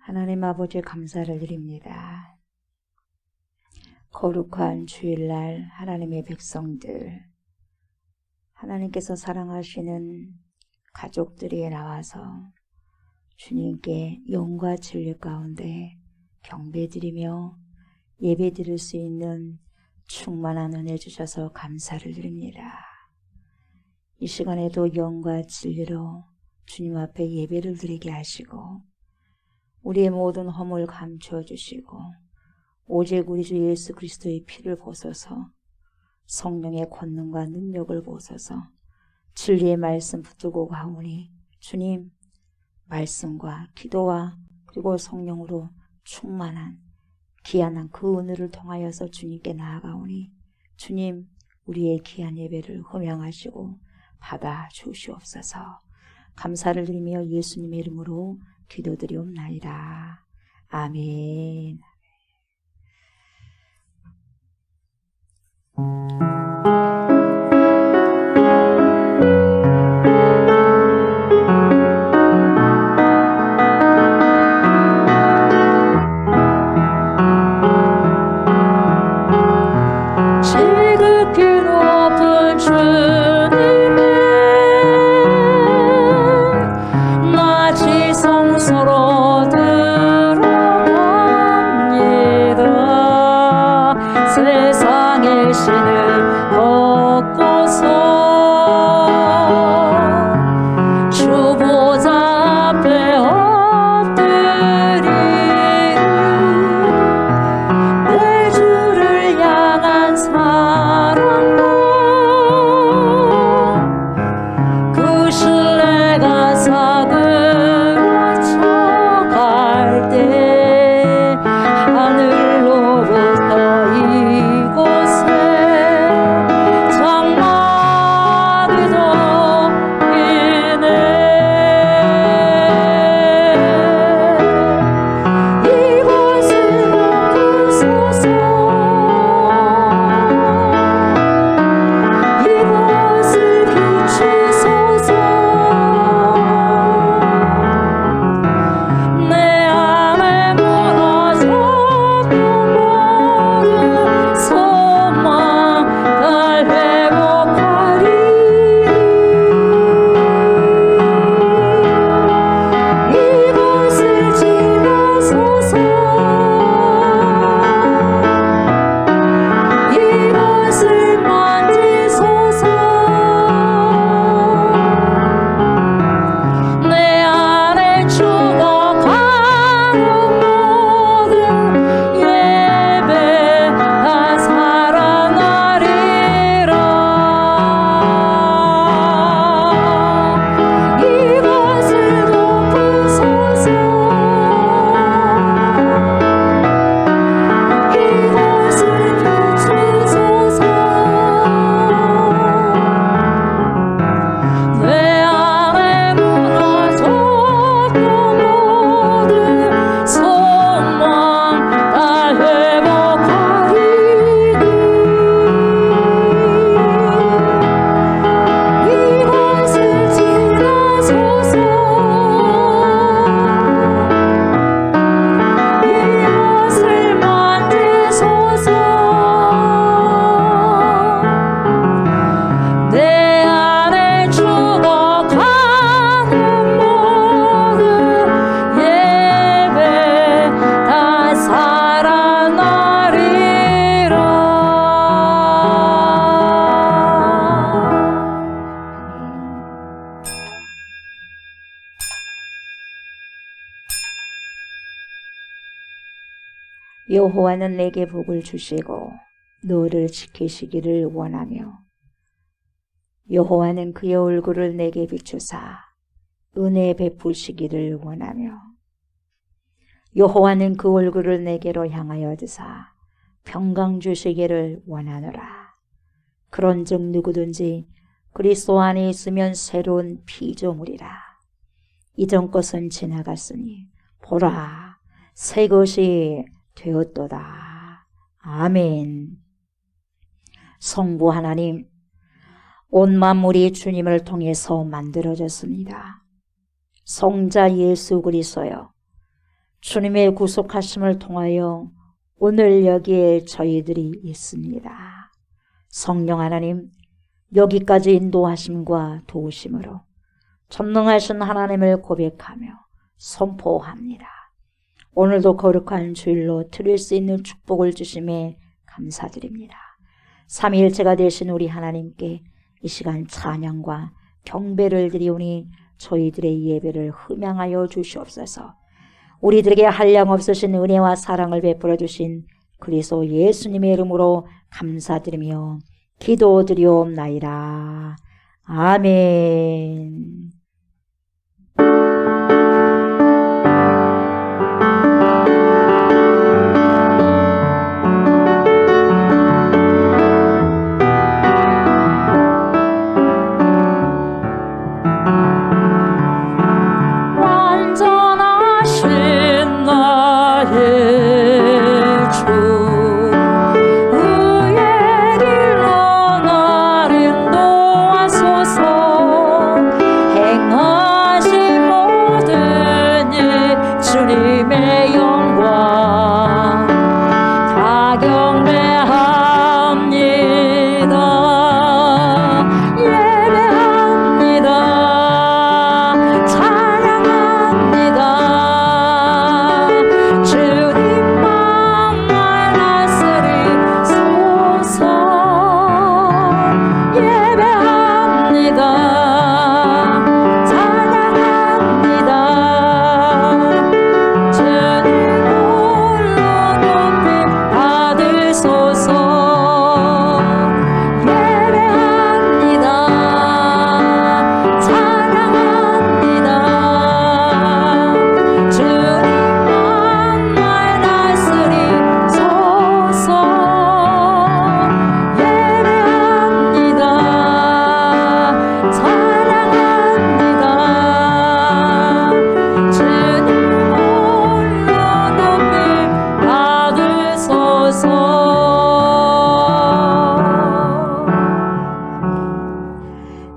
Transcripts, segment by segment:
하나님 아버지 감사를 드립니다. 거룩한 주일날 하나님의 백성들, 하나님께서 사랑하시는 가족들이 나와서 주님께 영과 진리 가운데 경배드리며 예배드릴 수 있는 충만한 은혜 주셔서 감사를 드립니다. 이 시간에도 영과 진리로 주님 앞에 예배를 드리게 하시고 우리의 모든 허물 감추어 주시고 오직 우리 주 예수 그리스도의 피를 보소서, 성령의 권능과 능력을 보소서, 진리의 말씀 붙들고 가오니 주님 말씀과 기도와 그리고 성령으로 충만한 귀한 그 은혜를 통하여서 주님께 나아가오니 주님 우리의 귀한 예배를 흠양하시고 받아 주시옵소서. 감사를 드리며 예수님의 이름으로 기도드리옵나이다. 아멘. 지극히 높은 주님의 낮이 성소로 들어갑니다. 세상의 신을 걷고서 주 보좌 앞에 엎드리니 내 주를 향한 사랑과 그 신뢰가 사그라쳐갈 때 하늘로부터 이곳에 장막이 접히네. 이곳을 덮으소서, 이곳을 비추소서. 내 안에 무너졌던 모든 소망 날 회복하리. 이곳을 지나소서, 이곳을 만지소서. 내 안에 죽어가는 모든 예배 다 살아나리라. 이곳을 덮으소서, 이곳을 비추소서. 내 안에 무너졌던 모든 소망 다 회복하리니 이곳을 지나소서, 이곳을 만지소서. 내 안에 죽어가는 모든 예배 다 살아나리라. 여호와는 내게 복을 주시고 너를 지키시기를 원하며 여호와는 그의 얼굴을 내게 비추사 은혜 베푸시기를 원하며 여호와는 그 얼굴을 내게로 향하여 드사 평강 주시기를 원하노라. 그런즉 누구든지 그리스도 안에 있으면 새로운 피조물이라. 이전 것은 지나갔으니 보라 새 것이 되었도다. 아멘. 성부 하나님, 온 만물이 주님을 통해서 만들어졌습니다. 성자 예수 그리스도여, 주님의 구속하심을 통하여 오늘 여기에 저희들이 있습니다. 성령 하나님, 여기까지 인도하심과 도우심으로 전능하신 하나님을 고백하며 선포합니다. 오늘도 거룩한 주일로 드릴 수 있는 축복을 주심에 감사드립니다. 삼위일체가 되신 우리 하나님께 이 시간 찬양과 경배를 드리오니 저희들의 예배를 흠양하여 주시옵소서. 우리들에게 한량없으신 은혜와 사랑을 베풀어 주신 그리스도 예수님의 이름으로 감사드리며 기도드리옵나이다. 아멘.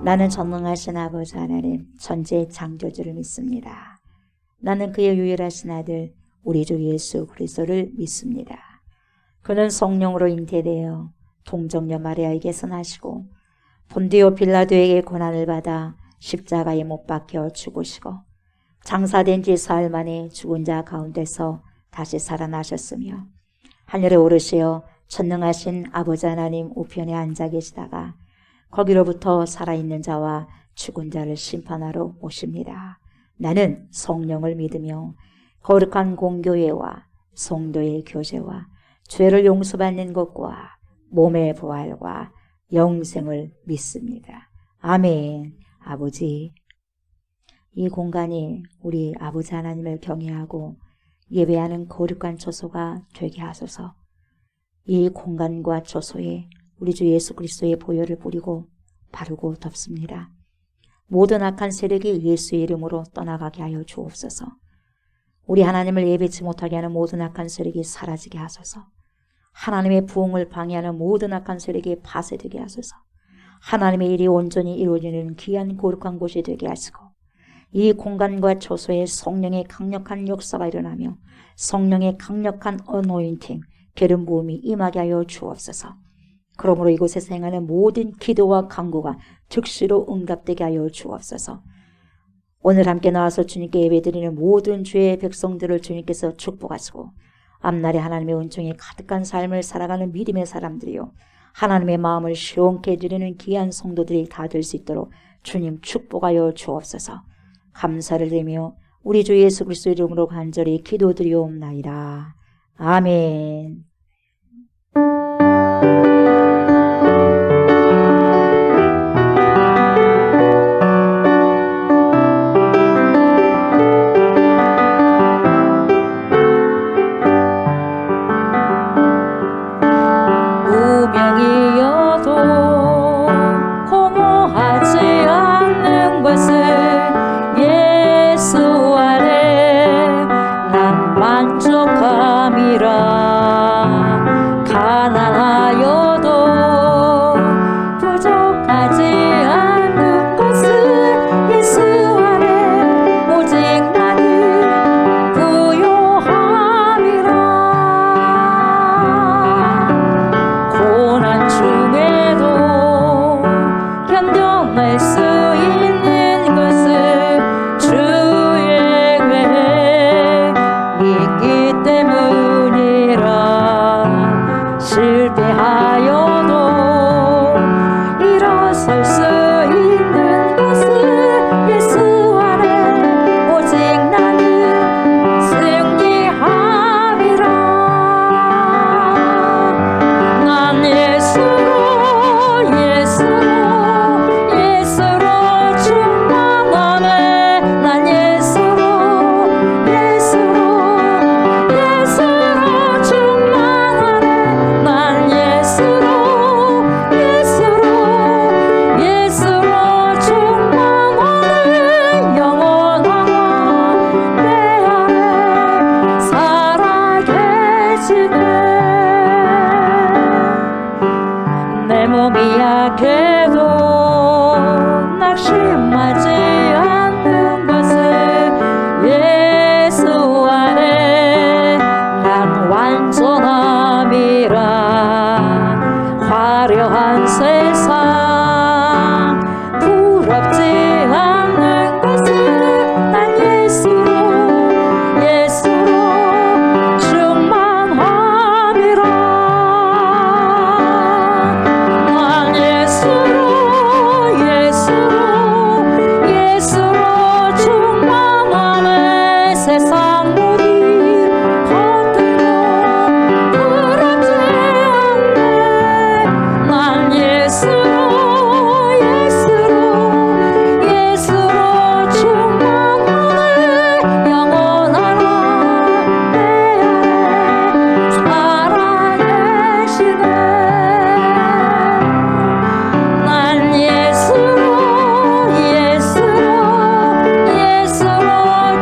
나는 전능하신 아버지 하나님 전지의 창조주를 믿습니다. 나는 그의 유일하신 아들 우리 주 예수 그리스도를 믿습니다. 그는 성령으로 잉태되어 동정녀 마리아에게서 나시고 본디오 빌라도에게 고난을 받아 십자가에 못 박혀 죽으시고 장사된 지 사흘 만에 죽은 자 가운데서 다시 살아나셨으며 하늘에 오르시어 전능하신 아버지 하나님 우편에 앉아 계시다가 거기로부터 살아있는 자와 죽은 자를 심판하러 오십니다. 나는 성령을 믿으며 거룩한 공교회와 성도의 교제와 죄를 용서받는 것과 몸의 부활과 영생을 믿습니다. 아멘. 아버지, 이 공간이 우리 아버지 하나님을 경외하고 예배하는 거룩한 처소가 되게 하소서. 이 공간과 처소에 우리 주 예수 그리스도의 보혈을 뿌리고 바르고 덮습니다. 모든 악한 세력이 예수의 이름으로 떠나가게 하여 주옵소서. 우리 하나님을 예배치 못하게 하는 모든 악한 세력이 사라지게 하소서. 하나님의 부흥을 방해하는 모든 악한 세력이 파쇄되게 하소서. 하나님의 일이 온전히 이루어지는 귀한 거룩한 곳이 되게 하시고 이 공간과 처소에 성령의 강력한 역사가 일어나며 성령의 강력한 어노인팅, 기름 부음이 임하게 하여 주옵소서. 그러므로 이곳에서 행하는 모든 기도와 간구가 즉시로 응답되게 하여 주옵소서. 오늘 함께 나와서 주님께 예배드리는 모든 주의 백성들을 주님께서 축복하시고 앞날에 하나님의 은총이 가득한 삶을 살아가는 믿음의 사람들이요 하나님의 마음을 시원케 해드리는 귀한 성도들이 다 될 수 있도록 주님 축복하여 주옵소서. 감사를 드리며 우리 주 예수 그리스도 이름으로 간절히 기도드리옵나이다. 아멘. 예수 안에 오직 나는 부요 약해도 낙심하지 않는 것을 예수 안에 난 완전함이라. 화려한 세상 부럽지 않는 것을 난 예수로 충만함이라. 난 예수로 충만함에 세상 모든 것들로 부럽지 않네. 난 예수로 충만하네. 영원하라 내 안에 살아계시네. 난 예수로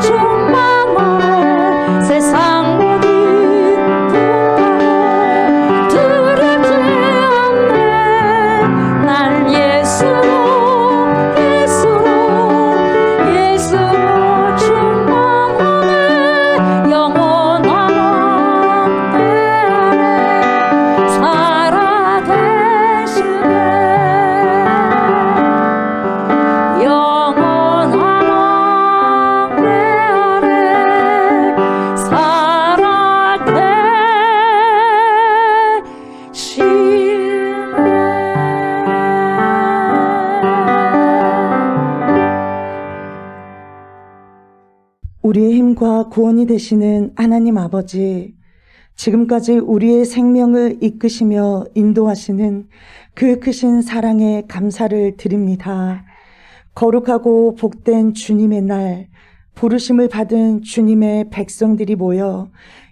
충만하네. 세상 모든 것들로 두렵지 않네. 난 예수로 충만하네. 영원하라 내 안에 살아계시네. 영원하라 내 안에 우리의 힘과 구원이 되시는 하나님 아버지, 지금까지 우리의 생명을 이끄시며 인도하시는 그 크신 사랑에 감사를 드립니다. 거룩하고 복된 주님의 날, 부르심을 받은 주님의 백성들이 모여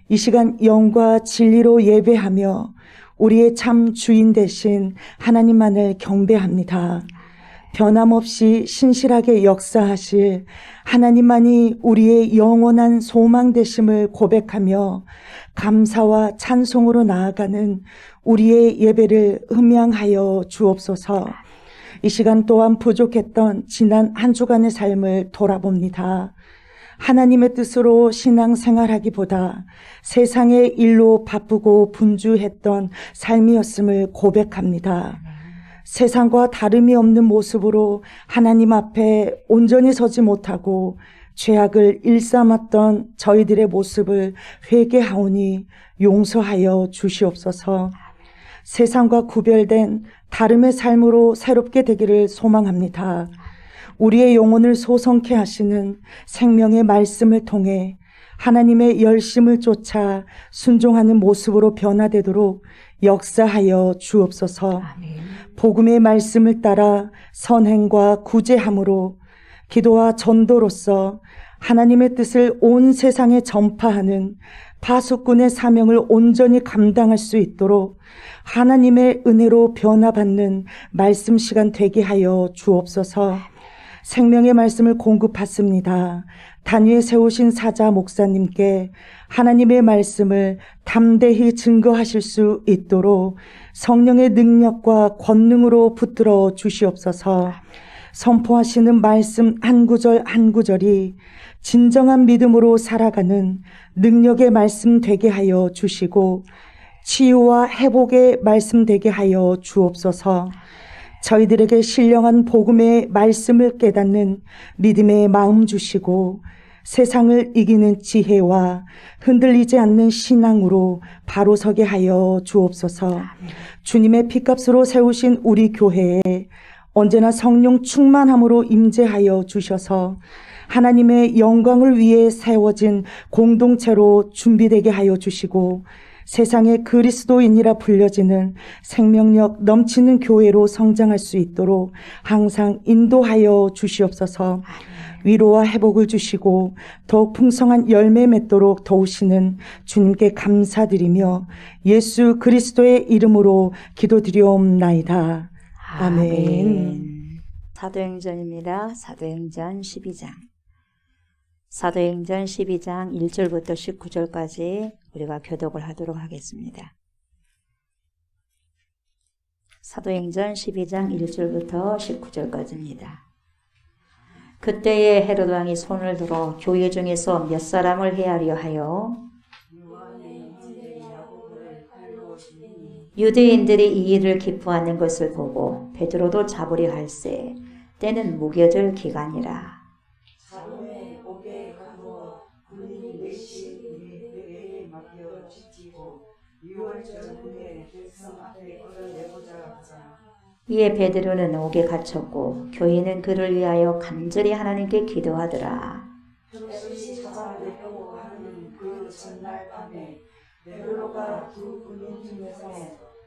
이 시간 영과 진리로 예배하며 우리의 참 주인 되신 하나님만을 경배합니다. 변함없이 신실하게 역사하실 하나님만이 우리의 영원한 소망 되심을 고백하며 감사와 찬송으로 나아가는 우리의 예배를 흠양하여 주옵소서. 이 시간 또한 부족했던 지난 한 주간의 삶을 돌아봅니다. 하나님의 뜻으로 신앙생활하기보다 세상의 일로 바쁘고 분주했던 삶이었음을 고백합니다. 세상과 다름이 없는 모습으로 하나님 앞에 온전히 서지 못하고 죄악을 일삼았던 저희들의 모습을 회개하오니 용서하여 주시옵소서. 세상과 구별된 다름의 삶으로 새롭게 되기를 소망합니다. 우리의 영혼을 소성케 하시는 생명의 말씀을 통해 하나님의 열심을 쫓아 순종하는 모습으로 변화되도록 역사하여 주옵소서. 복음의 말씀을 따라 선행과 구제함으로 기도와 전도로서 하나님의 뜻을 온 세상에 전파하는 파수꾼의 사명을 온전히 감당할 수 있도록 하나님의 은혜로 변화받는 말씀 시간 되게 하여 주옵소서. 생명의 말씀을 공급받습니다. 단위에 세우신 사자 목사님께 하나님의 말씀을 담대히 증거하실 수 있도록 성령의 능력과 권능으로 붙들어 주시옵소서. 선포하시는 말씀 한 구절 한 구절이 진정한 믿음으로 살아가는 능력의 말씀 되게 하여 주시고 치유와 회복의 말씀 되게 하여 주옵소서. 저희들에게 신령한 복음의 말씀을 깨닫는 믿음의 마음 주시고 세상을 이기는 지혜와 흔들리지 않는 신앙으로 바로 서게 하여 주옵소서. 주님의 피값으로 세우신 우리 교회에 언제나 성령 충만함으로 임재하여 주셔서 하나님의 영광을 위해 세워진 공동체로 준비되게 하여 주시고 세상의 그리스도인이라 불려지는 생명력 넘치는 교회로 성장할 수 있도록 항상 인도하여 주시옵소서. 위로와 회복을 주시고 더욱 풍성한 열매 맺도록 도우시는 주님께 감사드리며 예수 그리스도의 이름으로 기도드리옵나이다. 아멘. 사도행전입니다. 사도행전 12장. 사도행전 12장 1절부터 19절까지 우리가 교독을 하도록 하겠습니다. 사도행전 12장 1절부터 19절까지입니다. 그때에 헤로드 왕이 손을 들어 교회 중에서 몇 사람을 헤아려 하여 유대인들이 이 일을 기뻐하는 것을 보고 베드로도 잡으려 할세. 때는 무교절 기간이라. 자동에 옥에 가두어 군인이 내시 맡겨 지키고 6월절 후에 백성 앞에 끌어내보자 하자. 이에 베드로는 옥에 갇혔고 교인은 그를 위하여 간절히 하나님께 기도하더라. 헤롯이 찾아내려고 하는 그 전날 밤에 베드로가 두 군인 중에서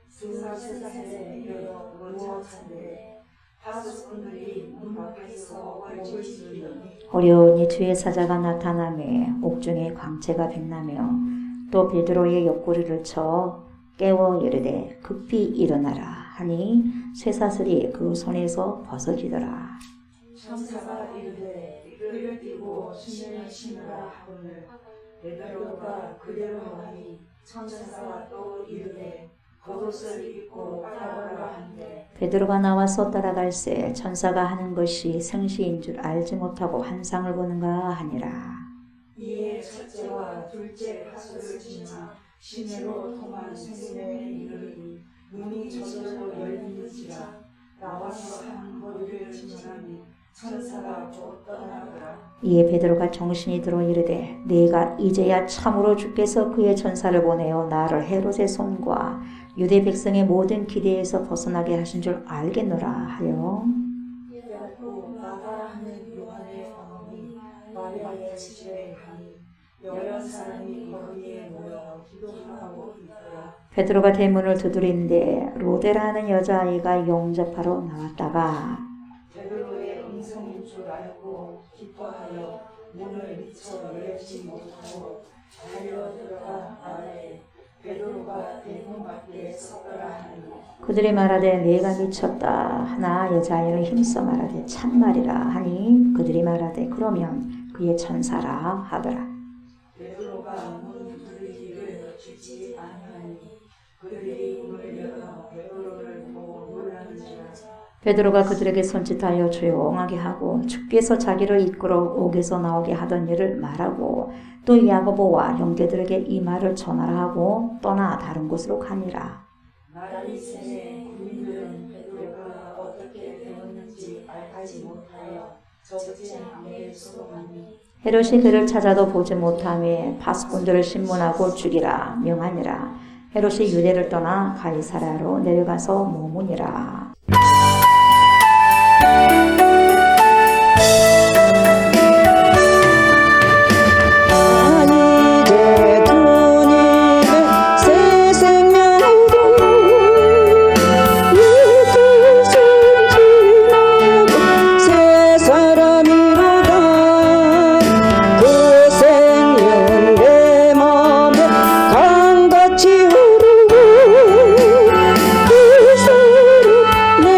스사셋에 이르러 누워 잔데 파수꾼들이 문 앞에서 월지르니 어려우니 주의 사자가 나타나매 옥중에 광채가 빛나며 또 베드로의 옆구리를 쳐 깨워 이르되 급히 일어나라 하니 쇠사슬이 그 손에서 벗어지더라. 천사가 이르되 이를 띠고 신을 신으라 하거늘 베드로가 그대로 하니 천사가 또 이르되 겉옷을 입고 따라가라 한대 베드로가 나와서 따라갈새 천사가 하는 것이 생시인 줄 알지 못하고 환상을 보는가 하니라. 이에 첫째와 둘째 파수를 지나 시내로 통한 생명에 이르니 문이 저절로 열리는지라 나와서 한 거리를 지나니 천사가 곧 떠나더라. 이에 베드로가 정신이 들어 이르되 내가 이제야 참으로 주께서 그의 천사를 보내어 나를 헤롯의 손과 유대 백성의 모든 기대에서 벗어나게 하신 줄 알겠노라 하여 또 나가라하는 요한의 어머니 마리아의 집에 가니 여러 사람이 거기에 모여 기도하고 있더라. 베드로가 대문을 두드리는데 로데라는 여자아이가 용접하러 나왔다가 베드로의 음성인 줄 알고 기뻐하여 문을 미쳐 열지 못하고 달려 들어가 말해 베드로가 대문 밖에 서더라 하니 그들이 말하되 내가 미쳤다 하나 여자아이는 힘써 말하되 참말이라 하니 그들이 말하되 그러면 그의 천사라 하더라. 베드로가 문 두드리기를 주지 아니하니 그들이 문을 열어 베드로를 보고 놀라는지라. 베드로가 그들에게 손짓하여 조용하게 하고 주께서 자기를 이끌어 옥에서 나오게 하던 일을 말하고 또 야고보와 형제들에게 이 말을 전하라 하고 떠나 다른 곳으로 가니라. 나라리 셈의 군인들은 베드로가 어떻게 되었는지 알지 못하여 적진 암에 소동하니 헤롯이 그를 찾아도 보지 못하며 파수꾼들을 신문하고 죽이라 명하니라. 헤롯이 유대를 떠나 가이사랴로 내려가서 머무니라. 강같이 흐르고 그 소리 내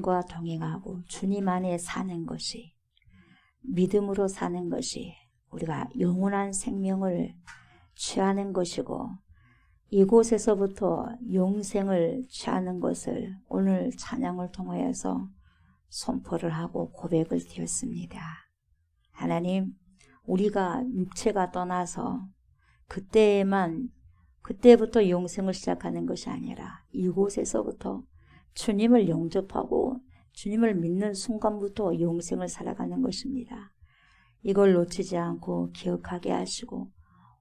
주님과 동행하고 주님 안에 사는 것이, 믿음으로 사는 것이 우리가 영원한 생명을 취하는 것이고, 이곳에서부터 영생을 취하는 것을 오늘 찬양을 통하여서 선포를 하고 고백을 드렸습니다. 하나님, 우리가 육체가 떠나서 그때부터 영생을 시작하는 것이 아니라 이곳에서부터 주님을 영접하고 주님을 믿는 순간부터 영생을 살아가는 것입니다. 이걸 놓치지 않고 기억하게 하시고,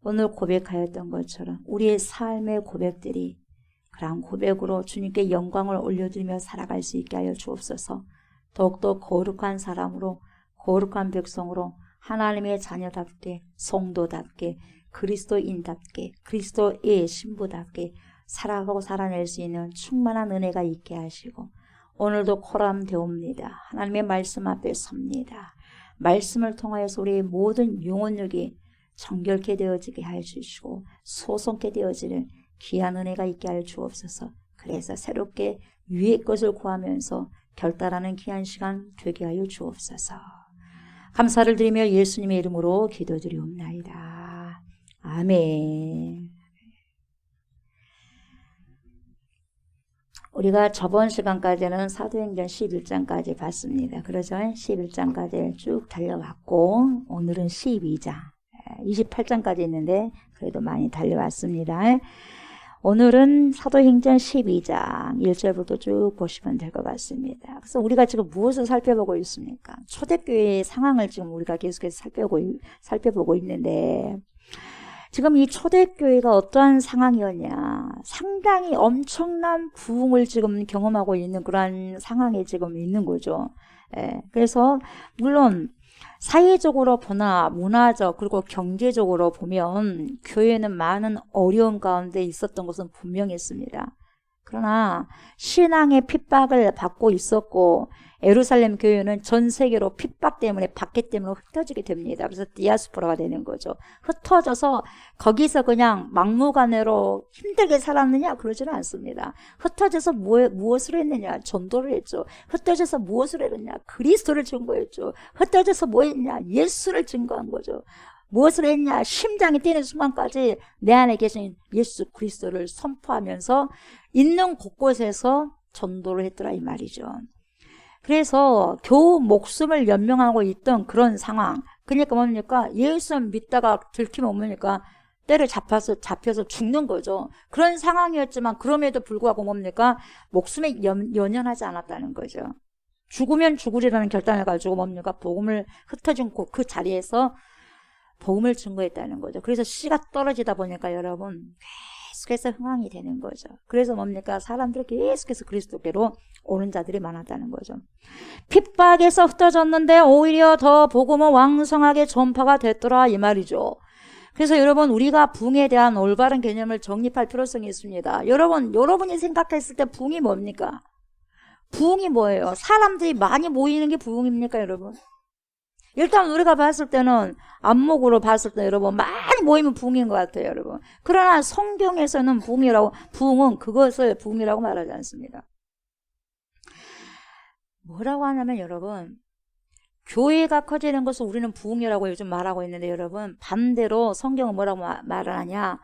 오늘 고백하였던 것처럼 우리의 삶의 고백들이 그런 고백으로 주님께 영광을 올려드리며 살아갈 수 있게 하여 주옵소서. 더욱더 거룩한 사람으로, 거룩한 백성으로, 하나님의 자녀답게, 성도답게, 그리스도인답게, 그리스도의 신부답게 살아가고 살아낼 수 있는 충만한 은혜가 있게 하시고, 오늘도 코람되옵니다. 하나님의 말씀 앞에 섭니다. 말씀을 통하여서 우리의 모든 영혼력이 정결케 되어지게 하여 주시고 소성케 되어지는 귀한 은혜가 있게 하여 주옵소서. 그래서 새롭게 위의 것을 구하면서 결단하는 귀한 시간 되게 하여 주옵소서. 감사를 드리며 예수님의 이름으로 기도드리옵나이다. 아멘. 우리가 저번 시간까지는 사도행전 11장까지 봤습니다. 그러죠? 11장까지 쭉 달려왔고, 오늘은 12장, 28장까지 있는데 그래도 많이 달려왔습니다. 오늘은 사도행전 12장 1절부터 쭉 보시면 될 것 같습니다. 그래서 우리가 지금 무엇을 살펴보고 있습니까? 초대교회의 상황을 지금 우리가 계속해서 살펴보고 있는데, 지금 이 초대교회가 어떠한 상황이었냐, 상당히 엄청난 부흥을 지금 경험하고 있는 그러한 상황에 지금 있는 거죠. 그래서 물론 사회적으로 보나 문화적 그리고 경제적으로 보면 교회는 많은 어려움 가운데 있었던 것은 분명했습니다. 그러나 신앙의 핍박을 받고 있었고, 예루살렘 교회는 전 세계로 핍박 때문에 박해 때문에 흩어지게 됩니다. 그래서 디아스포라가 되는 거죠. 흩어져서 거기서 그냥 막무가내로 힘들게 살았느냐? 그러지는 않습니다. 흩어져서 무엇을 했느냐? 전도를 했죠. 흩어져서 무엇을 했느냐? 그리스도를 증거했죠. 흩어져서 뭐 했냐? 예수를 증거한 거죠. 무엇을 했냐? 심장이 뛰는 순간까지 내 안에 계신 예수 그리스도를 선포하면서 있는 곳곳에서 전도를 했더라 이 말이죠. 그래서 겨우 목숨을 연명하고 있던 그런 상황. 그러니까 뭡니까? 예수 믿다가 들키면 뭡니까? 때를 잡혀서 죽는 거죠. 그런 상황이었지만 그럼에도 불구하고 뭡니까? 목숨에 연연하지 않았다는 거죠. 죽으면 죽으리라는 결단을 가지고 뭡니까? 복음을 흩어진 그 자리에서 복음을 증거했다는 거죠. 그래서 씨가 떨어지다 보니까 여러분 계속해서 흥황이 되는 거죠. 그래서 뭡니까? 사람들이 계속해서 그리스도께로 오는 자들이 많았다는 거죠. 핍박에서 흩어졌는데 오히려 더 복음은 왕성하게 전파가 됐더라 이 말이죠. 그래서 여러분, 우리가 부흥에 대한 올바른 개념을 정립할 필요성이 있습니다. 여러분이 생각했을 때 부흥이 뭡니까? 부흥이 뭐예요? 사람들이 많이 모이는 게 부흥입니까, 여러분? 일단 우리가 봤을 때는 안목으로 봤을 때 여러분 많이 모이면 부흥인 것 같아요, 여러분. 그러나 성경에서는 부흥은 그것을 부흥이라고 말하지 않습니다. 뭐라고 하냐면 여러분, 교회가 커지는 것을 우리는 부흥이라고 요즘 말하고 있는데 여러분, 반대로 성경은 뭐라고 말을 하냐?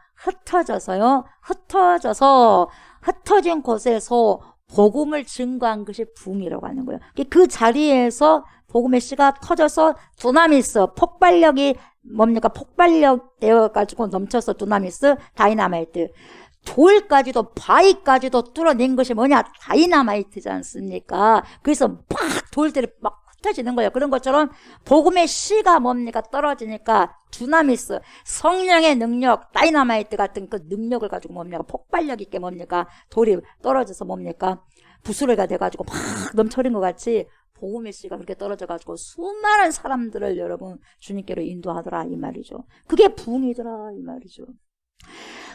흩어진 곳에서 복음을 증거한 것이 부흥이라고 하는 거예요. 그 자리에서 복음의 씨가 터져서 두나미스, 폭발력이 뭡니까? 폭발력 되어가지고 넘쳐서 두나미스, 다이나마이트. 돌까지도, 바위까지도 뚫어낸 것이 뭐냐? 다이나마이트지 않습니까? 그래서 막 돌들이 막 흩어지는 거예요. 그런 것처럼 복음의 씨가 뭡니까? 떨어지니까 두나미스, 성령의 능력, 다이나마이트 같은 그 능력을 가지고 뭡니까? 폭발력 있게 뭡니까? 돌이 떨어져서 뭡니까? 부스러기가 돼가지고 막 넘쳐린 것 같이 복음의 씨가 그렇게 떨어져가지고 수많은 사람들을 여러분 주님께로 인도하더라 이 말이죠. 그게 부흥이더라 이 말이죠.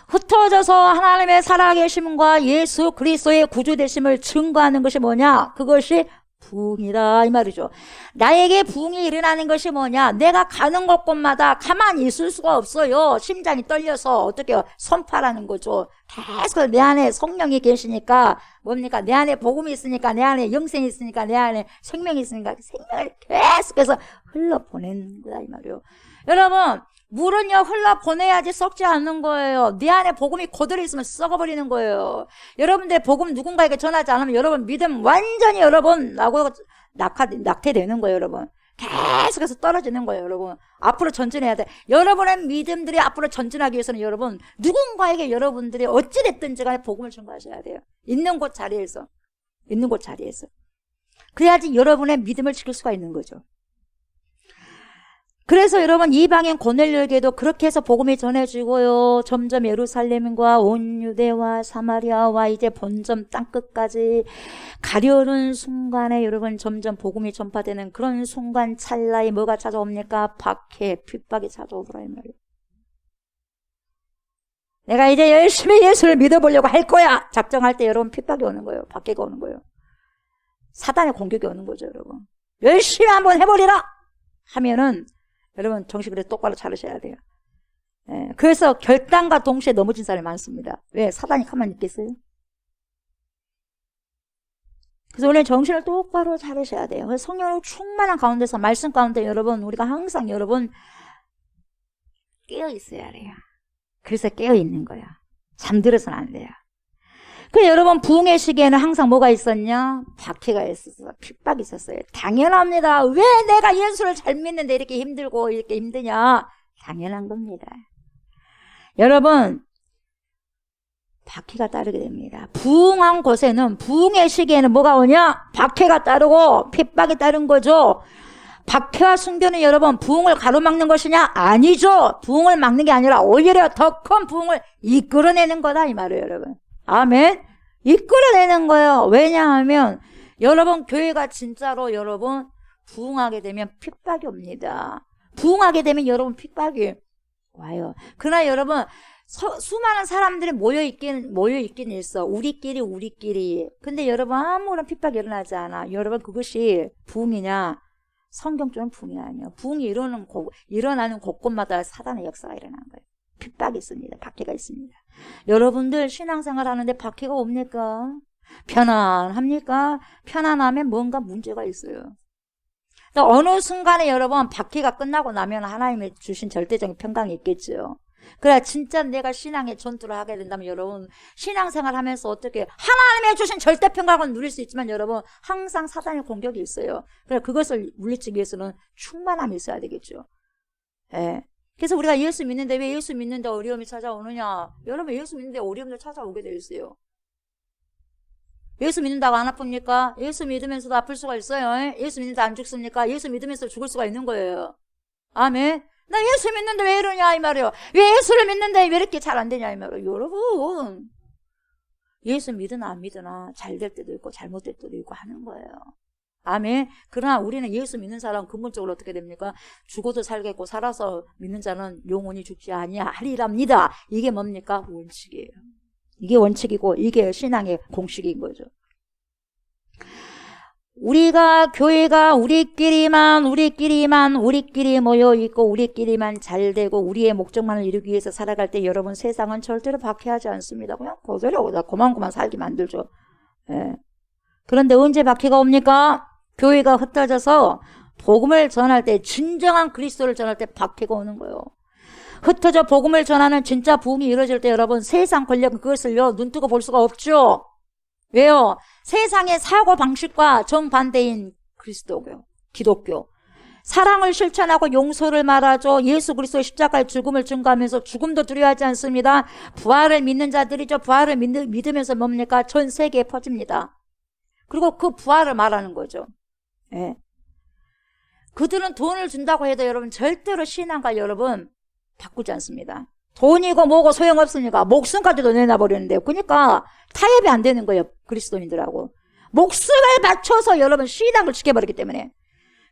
흩어져서 하나님의 살아계심과 예수 그리스도의 구주되심을 증거하는 것이 뭐냐? 그것이 부흥이다 이 말이죠. 나에게 부흥이 일어나는 것이 뭐냐? 내가 가는 곳곳마다 가만히 있을 수가 없어요. 심장이 떨려서 어떻게 선포하라는 거죠. 계속 내 안에 성령이 계시니까 뭡니까? 내 안에 복음이 있으니까, 내 안에 영생이 있으니까, 내 안에 생명이 있으니까 생명을 계속해서 흘러보내는 거다 이 말이에요. 여러분, 물은요 흘러보내야지 썩지 않는 거예요. 네 안에 복음이 고들어 있으면 썩어버리는 거예요. 여러분들의 복음 누군가에게 전하지 않으면 여러분 믿음 완전히 여러분 낙태되는 거예요. 여러분 계속해서 떨어지는 거예요. 여러분 앞으로 전진해야 돼. 여러분의 믿음들이 앞으로 전진하기 위해서는 여러분 누군가에게 여러분들이 어찌됐든지 간에 복음을 전가하셔야 돼요. 있는 곳 자리에서 그래야지 여러분의 믿음을 지킬 수가 있는 거죠. 그래서 여러분 이방인 고넬료에게도 그렇게 해서 복음이 전해지고요. 점점 예루살렘과 온 유대와 사마리아와 이제 본점 땅끝까지 가려는 순간에 여러분 점점 복음이 전파되는 그런 순간 찰나에 뭐가 찾아옵니까? 박해, 핍박이 찾아오더라 이 말이에요. 내가 이제 열심히 예수를 믿어보려고 할 거야 작정할 때 여러분 핍박이 오는 거예요. 박해가 오는 거예요. 사단의 공격이 오는 거죠. 여러분 열심히 한번 해보리라 하면은 여러분 정식으로 똑바로 차르셔야 돼요. 예, 그래서 결단과 동시에 넘어진 사람이 많습니다. 왜? 사단이 가만히 있겠어요? 그래서 원래 정신을 똑바로 차리셔야 돼요. 그래서 성령으로 충만한 가운데서 말씀 가운데 여러분 우리가 항상 여러분 깨어 있어야 돼요. 그래서 깨어 있는 거야. 잠들어서는 안 돼요. 그 여러분 부흥의 시기에는 항상 뭐가 있었냐? 박해가 있었어. 핍박이 있었어요. 당연합니다. 왜 내가 예수를 잘 믿는데 이렇게 힘들고 이렇게 힘드냐? 당연한 겁니다. 여러분 박해가 따르게 됩니다. 부흥한 곳에는 부흥의 시기에는 뭐가 오냐? 박해가 따르고 핍박이 따른 거죠. 박해와 순교는 여러분 부흥을 가로막는 것이냐? 아니죠. 부흥을 막는 게 아니라 오히려 더 큰 부흥을 이끌어내는 거다 이 말이에요. 여러분 아멘. 이끌어내는 거예요. 왜냐하면 여러분 교회가 진짜로 여러분 부흥하게 되면 핍박이 옵니다. 부흥하게 되면 여러분 핍박이 와요. 그러나 여러분 수많은 사람들이 모여있긴 있어. 우리끼리. 근데 여러분 아무런 핍박이 일어나지 않아. 여러분 그것이 부흥이냐? 성경적인 부흥이 아니에요. 부흥이 일어나는 곳곳마다 사단의 역사가 일어나는 거예요. 핍박이 있습니다. 박해가 있습니다. 여러분들 신앙생활 하는데 박해가 옵니까? 편안합니까? 편안하면 뭔가 문제가 있어요. 어느 순간에 여러분 박해가 끝나고 나면 하나님이 주신 절대적인 평강이 있겠죠. 그래 진짜 내가 신앙의 전투를 하게 된다면 여러분 신앙생활 하면서 어떻게 하나님의 주신 절대 평강을 누릴 수 있지만 여러분 항상 사단의 공격이 있어요. 그래 그것을 물리치기 위해서는 충만함이 있어야 되겠죠. 예. 그래서 우리가 예수 믿는데 왜 예수 믿는데 어려움이 찾아오느냐? 여러분 예수 믿는데 어려움도 찾아오게 되어 있어요. 예수 믿는다고 안 아픕니까? 예수 믿으면서도 아플 수가 있어요. 예수 믿는데 안 죽습니까? 예수 믿으면서 죽을 수가 있는 거예요. 아멘. 나 예수 믿는데 왜 이러냐 이 말이에요. 왜 예수를 믿는데 왜 이렇게 잘 안 되냐 이 말이에요. 여러분 예수 믿으나 안 믿으나 잘 될 때도 있고 잘못될 때도 있고 하는 거예요. 아멘. 그러나 우리는 예수 믿는 사람은 근본적으로 어떻게 됩니까? 죽어도 살겠고 살아서 믿는 자는 영원히 죽지 아니하리랍니다. 이게 뭡니까? 원칙이에요. 이게 원칙이고 이게 신앙의 공식인 거죠. 교회가 우리끼리 모여있고 우리끼리만 잘 되고 우리의 목적만을 이루기 위해서 살아갈 때 여러분 세상은 절대로 박해하지 않습니다. 그냥 그대로 고만고만 살게 만들죠. 예. 그런데 언제 박해가 옵니까? 교회가 흩어져서 복음을 전할 때 진정한 그리스도를 전할 때 박해가 오는 거예요. 흩어져 복음을 전하는 진짜 부흥이 이루어질 때 여러분 세상 권력은 그것을요 눈뜨고 볼 수가 없죠. 왜요? 세상의 사고 방식과 정반대인 그리스도고요. 기독교. 사랑을 실천하고 용서를 말하죠. 예수 그리스도의 십자가의 죽음을 증거하면서 죽음도 두려워하지 않습니다. 부활을 믿는 자들이죠. 부활을 믿으면서 뭡니까? 전 세계에 퍼집니다. 그리고 그 부활을 말하는 거죠. 예. 그들은 돈을 준다고 해도 여러분 절대로 신앙과 여러분 바꾸지 않습니다. 돈이고 뭐고 소용없으니까 목숨까지도 내놔버리는데요. 그러니까 타협이 안 되는 거예요. 그리스도인들하고. 목숨을 바쳐서 여러분 신앙을 지켜버리기 때문에.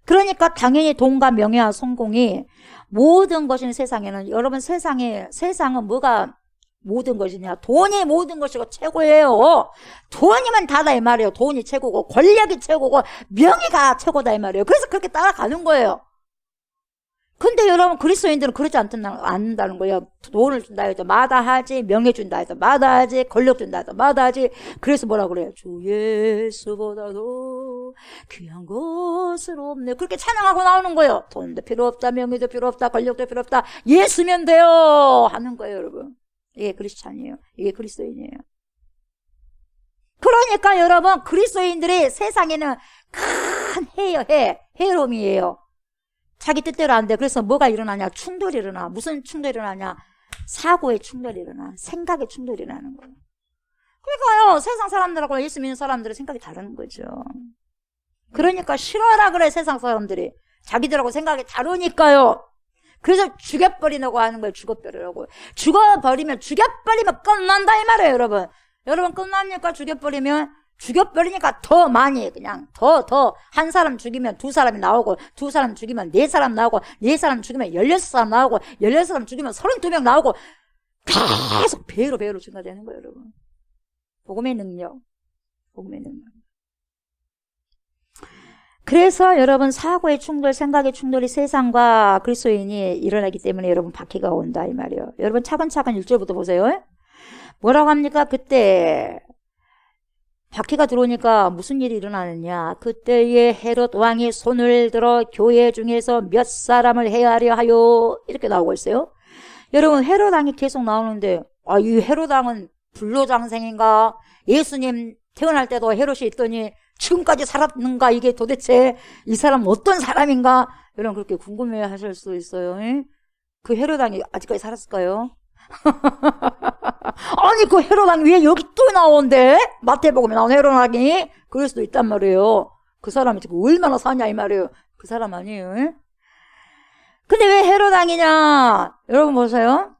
그러니까 당연히 돈과 명예와 성공이 모든 것인 세상에는 여러분 세상은 뭐가 모든 것이냐? 돈이 모든 것이고 최고예요. 돈이면 다다 이 말이에요. 돈이 최고고 권력이 최고고 명예가 최고다 이 말이에요. 그래서 그렇게 따라가는 거예요. 근데 여러분 그리스도인들은 그렇지 않는다는 거예요. 돈을 준다 해서 마다하지, 명예 준다 해서 마다하지, 권력 준다 해서 마다하지. 그래서 뭐라 그래요? 주 예수보다도 귀한 것은 없네. 그렇게 찬양하고 나오는 거예요. 돈도 필요 없다, 명예도 필요 없다, 권력도 필요 없다. 예수면 돼요 하는 거예요, 여러분. 이게 크리스찬이에요. 이게 그리스도인이에요. 그러니까 여러분 그리스도인들이 세상에는 큰 해로움이에요. 자기 뜻대로 안 돼. 그래서 뭐가 일어나냐? 충돌이 일어나. 무슨 충돌이 일어나냐? 사고의 충돌이 일어나. 생각의 충돌이 일어나는 거예요. 그러니까요, 세상 사람들하고 예수 믿는 사람들의 생각이 다른 거죠. 그러니까 싫어라 그래, 세상 사람들이. 자기들하고 생각이 다르니까요. 그래서 죽여버리라고 하는 거예요. 죽어버리라고. 죽여버리면 끝난다 이 말이에요, 여러분. 여러분 끝납니까? 죽여버리니까 더 많이 그냥 더 한 사람 죽이면 두 사람이 나오고 두 사람 죽이면 네 사람 나오고 네 사람 죽이면 16사람 나오고 16사람 죽이면 32명 나오고 계속 배로 증가되는 거예요, 여러분. 복음의 능력. 그래서 여러분 사고의 충돌, 생각의 충돌이 세상과 그리스도인이 일어나기 때문에 여러분 박해가 온다 이 말이에요. 여러분 차근차근 1절부터 보세요. 뭐라고 합니까? 그때 박해가 들어오니까 무슨 일이 일어나느냐? 그때에 헤롯 왕이 손을 들어 교회 중에서 몇 사람을 해하려 하여 이렇게 나오고 있어요. 여러분 헤롯 왕이 계속 나오는데 이 헤롯 왕은 불로장생인가? 예수님 태어날 때도 헤롯이 있더니 지금까지 살았는가? 이게 도대체 이 사람 어떤 사람인가? 여러분 그렇게 궁금해 하실 수 있어요. 그 헤롯 왕이 아직까지 살았을까요? 아니 그 헤롯왕이 왜 여기 또 나오는데? 마태복음에 나온 헤롯왕이 그럴 수도 있단 말이에요. 그 사람이 지금 얼마나 사냐 이 말이에요. 그 사람 아니에요. 근데 왜 헤롯왕이냐? 여러분 보세요.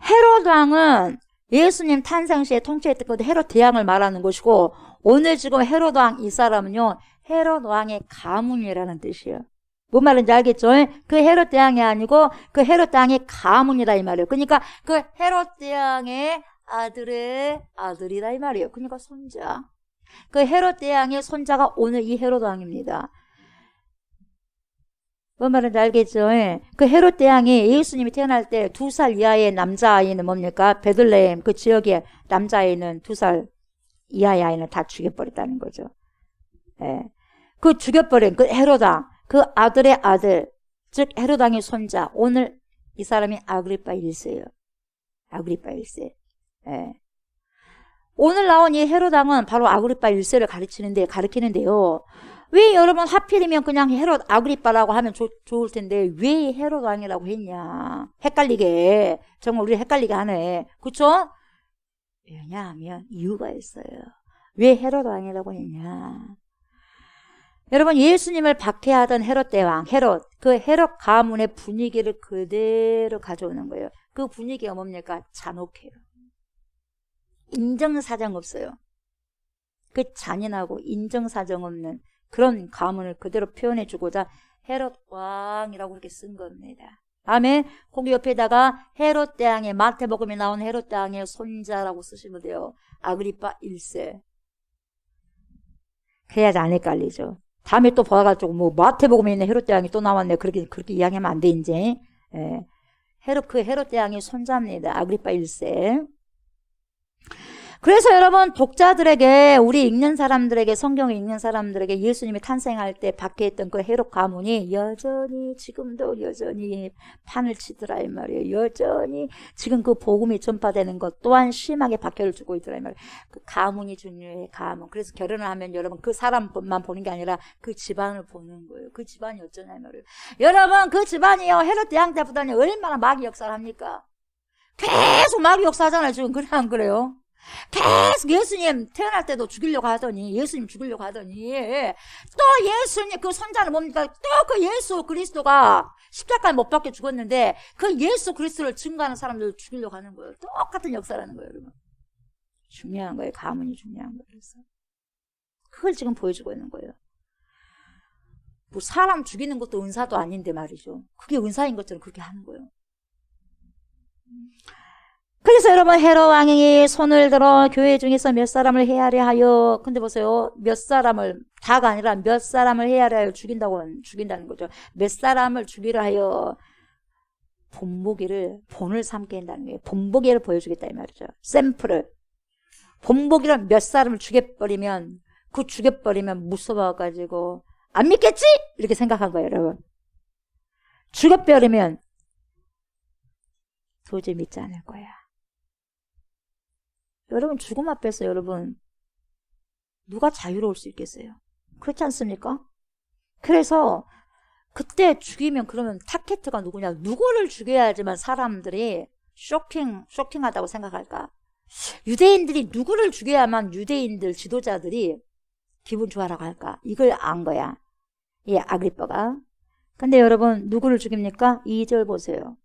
헤롯왕은 예수님 탄생 시에 통치했던 것 헤롯 대왕을 말하는 것이고 오늘 지금 헤롯왕 이 사람은요 헤롯왕의 가문이라는 뜻이에요. 뭔 말인지 알겠죠? 그 헤롯 대왕이 아니고 그 헤롯 대왕의 가문이다 이 말이에요. 그러니까 그 헤롯 대왕의 아들의 아들이다 이 말이에요. 그러니까 손자. 그 헤롯 대왕의 손자가 오늘 이 헤롯 왕입니다. 뭔 말인지 알겠죠? 그 헤롯 대왕이 예수님이 태어날 때 2살 이하의 남자아이는 뭡니까? 베들레헴 그 지역의 남자아이는 2살 이하의 아이는 다 죽여버렸다는 거죠. 그 죽여버린 그 헤롯 왕 그 아들의 아들, 즉 헤롯 왕의 손자. 오늘 이 사람이 아그리파 1세예요. 아그리파 1세. 오늘 나온 이 헤롯 왕은 바로 아그리파 1세를 가리키는데요. 왜 여러분 하필이면 그냥 헤롯 아그리파라고 하면 좋을 텐데 왜 헤롯 왕이라고 했냐? 헷갈리게. 정말 우리 헷갈리게 하네. 그렇죠? 왜냐하면 이유가 있어요. 왜 헤롯 왕이라고 했냐? 여러분 예수님을 박해하던 헤롯 대왕, 그 헤롯 가문의 분위기를 그대로 가져오는 거예요. 그 분위기가 뭡니까? 잔혹해요. 인정사정 없어요. 그 잔인하고 인정사정 없는 그런 가문을 그대로 표현해주고자 헤롯 왕이라고 그렇게 쓴 겁니다. 아멘. 거기 옆에다가 헤롯 대왕의 마태복음에 나온 헤롯 대왕의 손자라고 쓰시면 돼요. 아그리파 1세. 그래야지 안 헷갈리죠. 다음에 또 봐가지고 뭐 마태복음에 있는 헤롯 대왕이 또 나왔네. 그렇게 이야기하면 안 돼 이제. 헤롯 대왕의 손자입니다. 아그리파 1세. 그래서 여러분 독자들에게 우리 읽는 사람들에게 성경을 읽는 사람들에게 예수님이 탄생할 때 박해했던 그 헤롯 가문이 여전히 지금도 여전히 판을 치더라 이 말이에요. 여전히 지금 그 복음이 전파되는 것 또한 심하게 박해를 주고 있더라 이 말이에요. 그 가문이 중요해. 가문. 그래서 결혼을 하면 여러분 그 사람만 보는 게 아니라 그 집안을 보는 거예요. 그 집안이 어쩌냐 이 말이에요. 여러분 그 집안이요 헤롯 대왕 때보다는 얼마나 마귀 역사를 합니까? 계속 마귀 역사하잖아요 지금. 그래 안 그래요? 계속 예수님 태어날 때도 예수님 죽이려고 하더니 또 예수님 그 손자는 뭡니까? 또 그 예수 그리스도가 십자가에 못 박혀 죽었는데 그 예수 그리스도를 증거하는 사람들을 죽이려고 하는 거예요. 똑같은 역사라는 거예요, 여러분. 중요한 거예요. 가문이 중요한 거예요. 그래서 그걸 지금 보여주고 있는 거예요. 뭐 사람 죽이는 것도 은사도 아닌데 말이죠. 그게 은사인 것처럼 그렇게 하는 거예요. 그래서 여러분 헤롯 왕이 손을 들어 교회 중에서 몇 사람을 헤아려 하여, 근데 보세요, 몇 사람을, 다가 아니라 몇 사람을 헤아려 하여 죽인다는 거죠. 몇 사람을 죽이려 하여 본을 삼게 한다는 거예요. 본보기를 보여주겠다 이 말이죠. 샘플을. 본보기를 몇 사람을 죽여버리면 무서워가지고 안 믿겠지? 이렇게 생각한 거예요, 여러분. 죽여버리면 도저히 믿지 않을 거야. 여러분, 죽음 앞에서 여러분 누가 자유로울 수 있겠어요? 그렇지 않습니까? 그래서 그때 죽이면 그러면 타겟가 누구냐? 누구를 죽여야지만 사람들이 쇼킹하다고 생각할까? 유대인들이 누구를 죽여야만 유대인들 지도자들이 기분 좋아라고 할까? 이걸 안 거야. 이 아그리빠가. 근데 여러분, 누구를 죽입니까? 2절 보세요.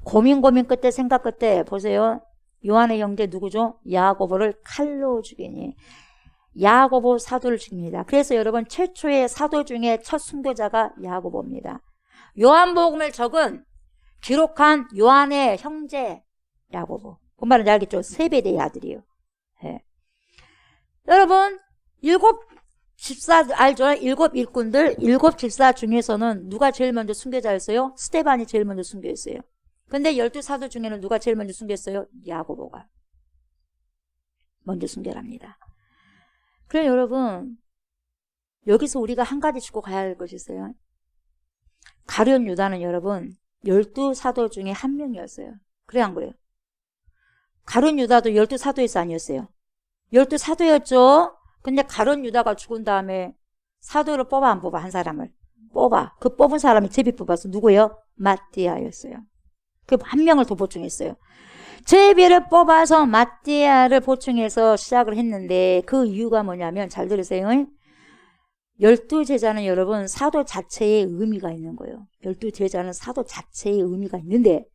고민 끝에 생각 끝에 보세요. 요한의 형제 누구죠? 야고보를 칼로 죽이니. 야고보 사도를 죽입니다. 그래서 여러분, 최초의 사도 중에 첫 순교자가 야고보입니다. 요한복음을 기록한 요한의 형제 야고보. 그 말은 알겠죠? 세베대의 아들이요. 네. 여러분, 7 집사 알죠? 7 일꾼들, 7 집사 중에서는 누가 제일 먼저 순교자였어요? 스데반이 제일 먼저 순교했어요. 근데 12 사도 중에는 누가 제일 먼저 순교했어요? 야고보가 먼저 순교합니다. 그럼 여러분, 여기서 우리가 한 가지 짚고 가야 할 것이 있어요. 가룟 유다는 여러분 12 사도 중에 한 명이었어요. 그래요, 안 그래요? 가룟 유다도 12 사도에서 아니었어요. 12 사도였죠. 근데 가룟 유다가 죽은 다음에 사도를 뽑아 안 뽑아? 한 사람을 뽑아. 그 뽑은 사람이 제비 뽑아서 누구예요? 마띠아였어요. 그 한 명을 더 보충했어요. 제비를 뽑아서 마띠아를 보충해서 시작을 했는데 그 이유가 뭐냐면, 잘 들으세요. 12 제자는 여러분 사도 자체의 의미가 있는 거예요. 12 제자는 사도 자체의 의미가 있는데,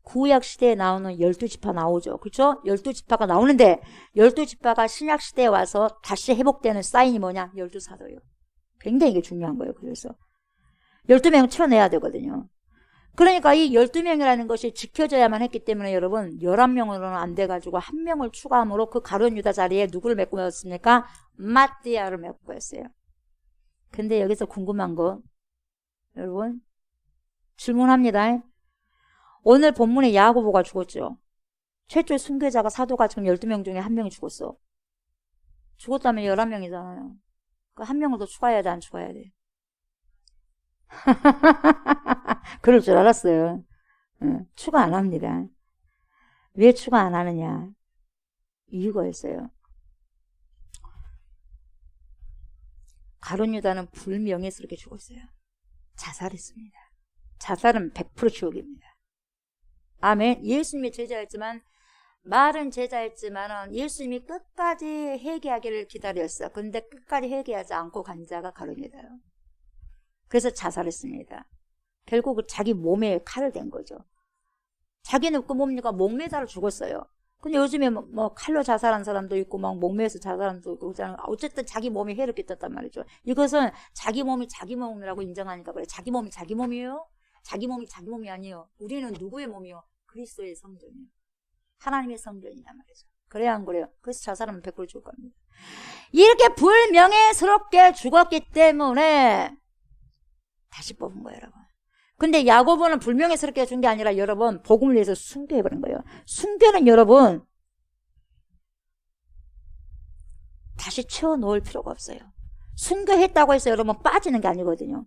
구약 시대에 나오는 12지파 나오죠. 그렇죠? 12지파가 나오는데 12지파가 신약 시대에 와서 다시 회복되는 사인이 뭐냐? 12 사도예요. 굉장히 이게 중요한 거예요. 그래서 12명 쳐내야 되거든요. 그러니까 이 12명이라는 것이 지켜져야만 했기 때문에 여러분 11명으로는 안 돼가지고 한 명을 추가함으로 그 가룟 유다 자리에 누구를 메고 있었습니까? 마띠아를 메고 있어요. 근데 여기서 궁금한 거, 여러분 질문합니다. 오늘 본문에 야고보가 죽었죠. 최초 순교자가 사도가 지금 12명 중에 한 명이 죽었어. 죽었다면 11명이잖아요. 그 한 명을 더 추가해야 돼, 안 추가해야 돼? 그럴 줄 알았어요. 추가 안 합니다. 왜 추가 안 하느냐? 이유가 있어요. 가룟 유다는 불명예스럽게 죽었어요. 자살했습니다. 자살은 100% 지옥입니다. 아멘. 예수님이 제자였지만, 말은 제자였지만 예수님이 끝까지 회개하기를 기다렸어. 근데 끝까지 회개하지 않고 간 자가 가룟 유다예요. 그래서 자살했습니다. 결국 자기 몸에 칼을 댄 거죠. 자기는 그 뭡니까? 목매달아 죽었어요. 근데 요즘에 뭐 칼로 자살한 사람도 있고 막 목매에서 자살한 사람도 있고 그러잖아요. 어쨌든 자기 몸이 해롭게 떴단 말이죠. 이것은 자기 몸이 자기 몸이라고 인정하니까 그래. 자기 몸이 자기 몸이에요? 자기 몸이 자기 몸이 아니에요. 우리는 누구의 몸이요? 그리스도의 성전이에요. 하나님의 성전이란 말이죠. 그래야 안 그래요? 그래서 자살하면 100% 죽을 겁니다. 이렇게 불명예스럽게 죽었기 때문에 다시 뽑은 거예요, 여러분. 근데 야고보는 불명예스럽게 준 게 아니라 여러분 복음을 위해서 순교해버린 거예요. 순교는 여러분 다시 채워놓을 필요가 없어요. 순교했다고 해서 여러분 빠지는 게 아니거든요.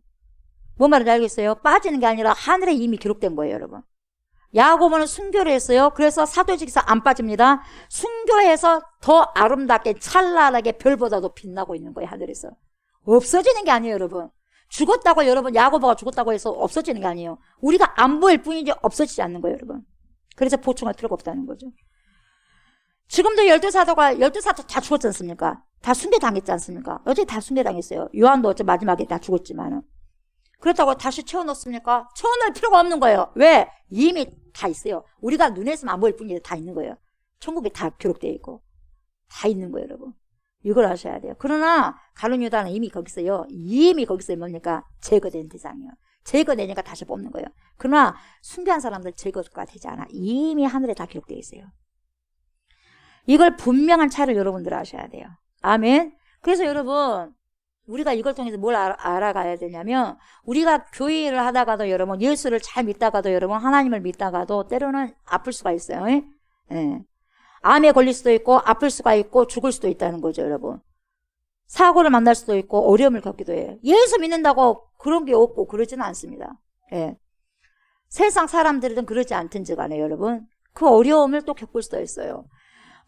뭔 말인지 알겠어요? 빠지는 게 아니라 하늘에 이미 기록된 거예요, 여러분. 야고보는 순교를 했어요. 그래서 사도직에서 안 빠집니다. 순교해서 더 아름답게 찬란하게 별보다도 빛나고 있는 거예요, 하늘에서. 없어지는 게 아니에요, 여러분. 죽었다고 여러분 야고보가 죽었다고 해서 없어지는 게 아니에요. 우리가 안 보일 뿐이지 없어지지 않는 거예요, 여러분. 그래서 보충할 필요가 없다는 거죠. 지금도 12사도 다 죽었지 않습니까? 다 순교당했지 않습니까? 어제 다 순교당했어요. 요한도 어째 마지막에 다 죽었지만은. 그렇다고 다시 채워넣습니까? 채워넣을 필요가 없는 거예요. 왜? 이미 다 있어요. 우리가 눈에서만 안 보일 뿐이지 다 있는 거예요. 천국에 다 기록되어 있고 다 있는 거예요, 여러분. 이걸 아셔야 돼요. 그러나 가룟 유다는 이미 거기서요. 이미 거기서 뭡니까? 제거된 대상이에요. 제거되니까 다시 뽑는 거예요. 그러나 순교한 사람들 제거가 되지 않아. 이미 하늘에 다 기록되어 있어요. 이걸 분명한 차이를 여러분들 아셔야 돼요. 아멘. 그래서 여러분, 우리가 이걸 통해서 뭘 알아가야 되냐면, 우리가 교회를 하다가도 여러분, 예수를 잘 믿다가도 여러분, 하나님을 믿다가도 때로는 아플 수가 있어요. 예. 암에 걸릴 수도 있고, 아플 수가 있고, 죽을 수도 있다는 거죠, 여러분. 사고를 만날 수도 있고, 어려움을 겪기도 해요. 예수 믿는다고 그런 게 없고, 그러지는 않습니다. 예. 세상 사람들은 그러지 않든지 간에 여러분, 그 어려움을 또 겪을 수도 있어요.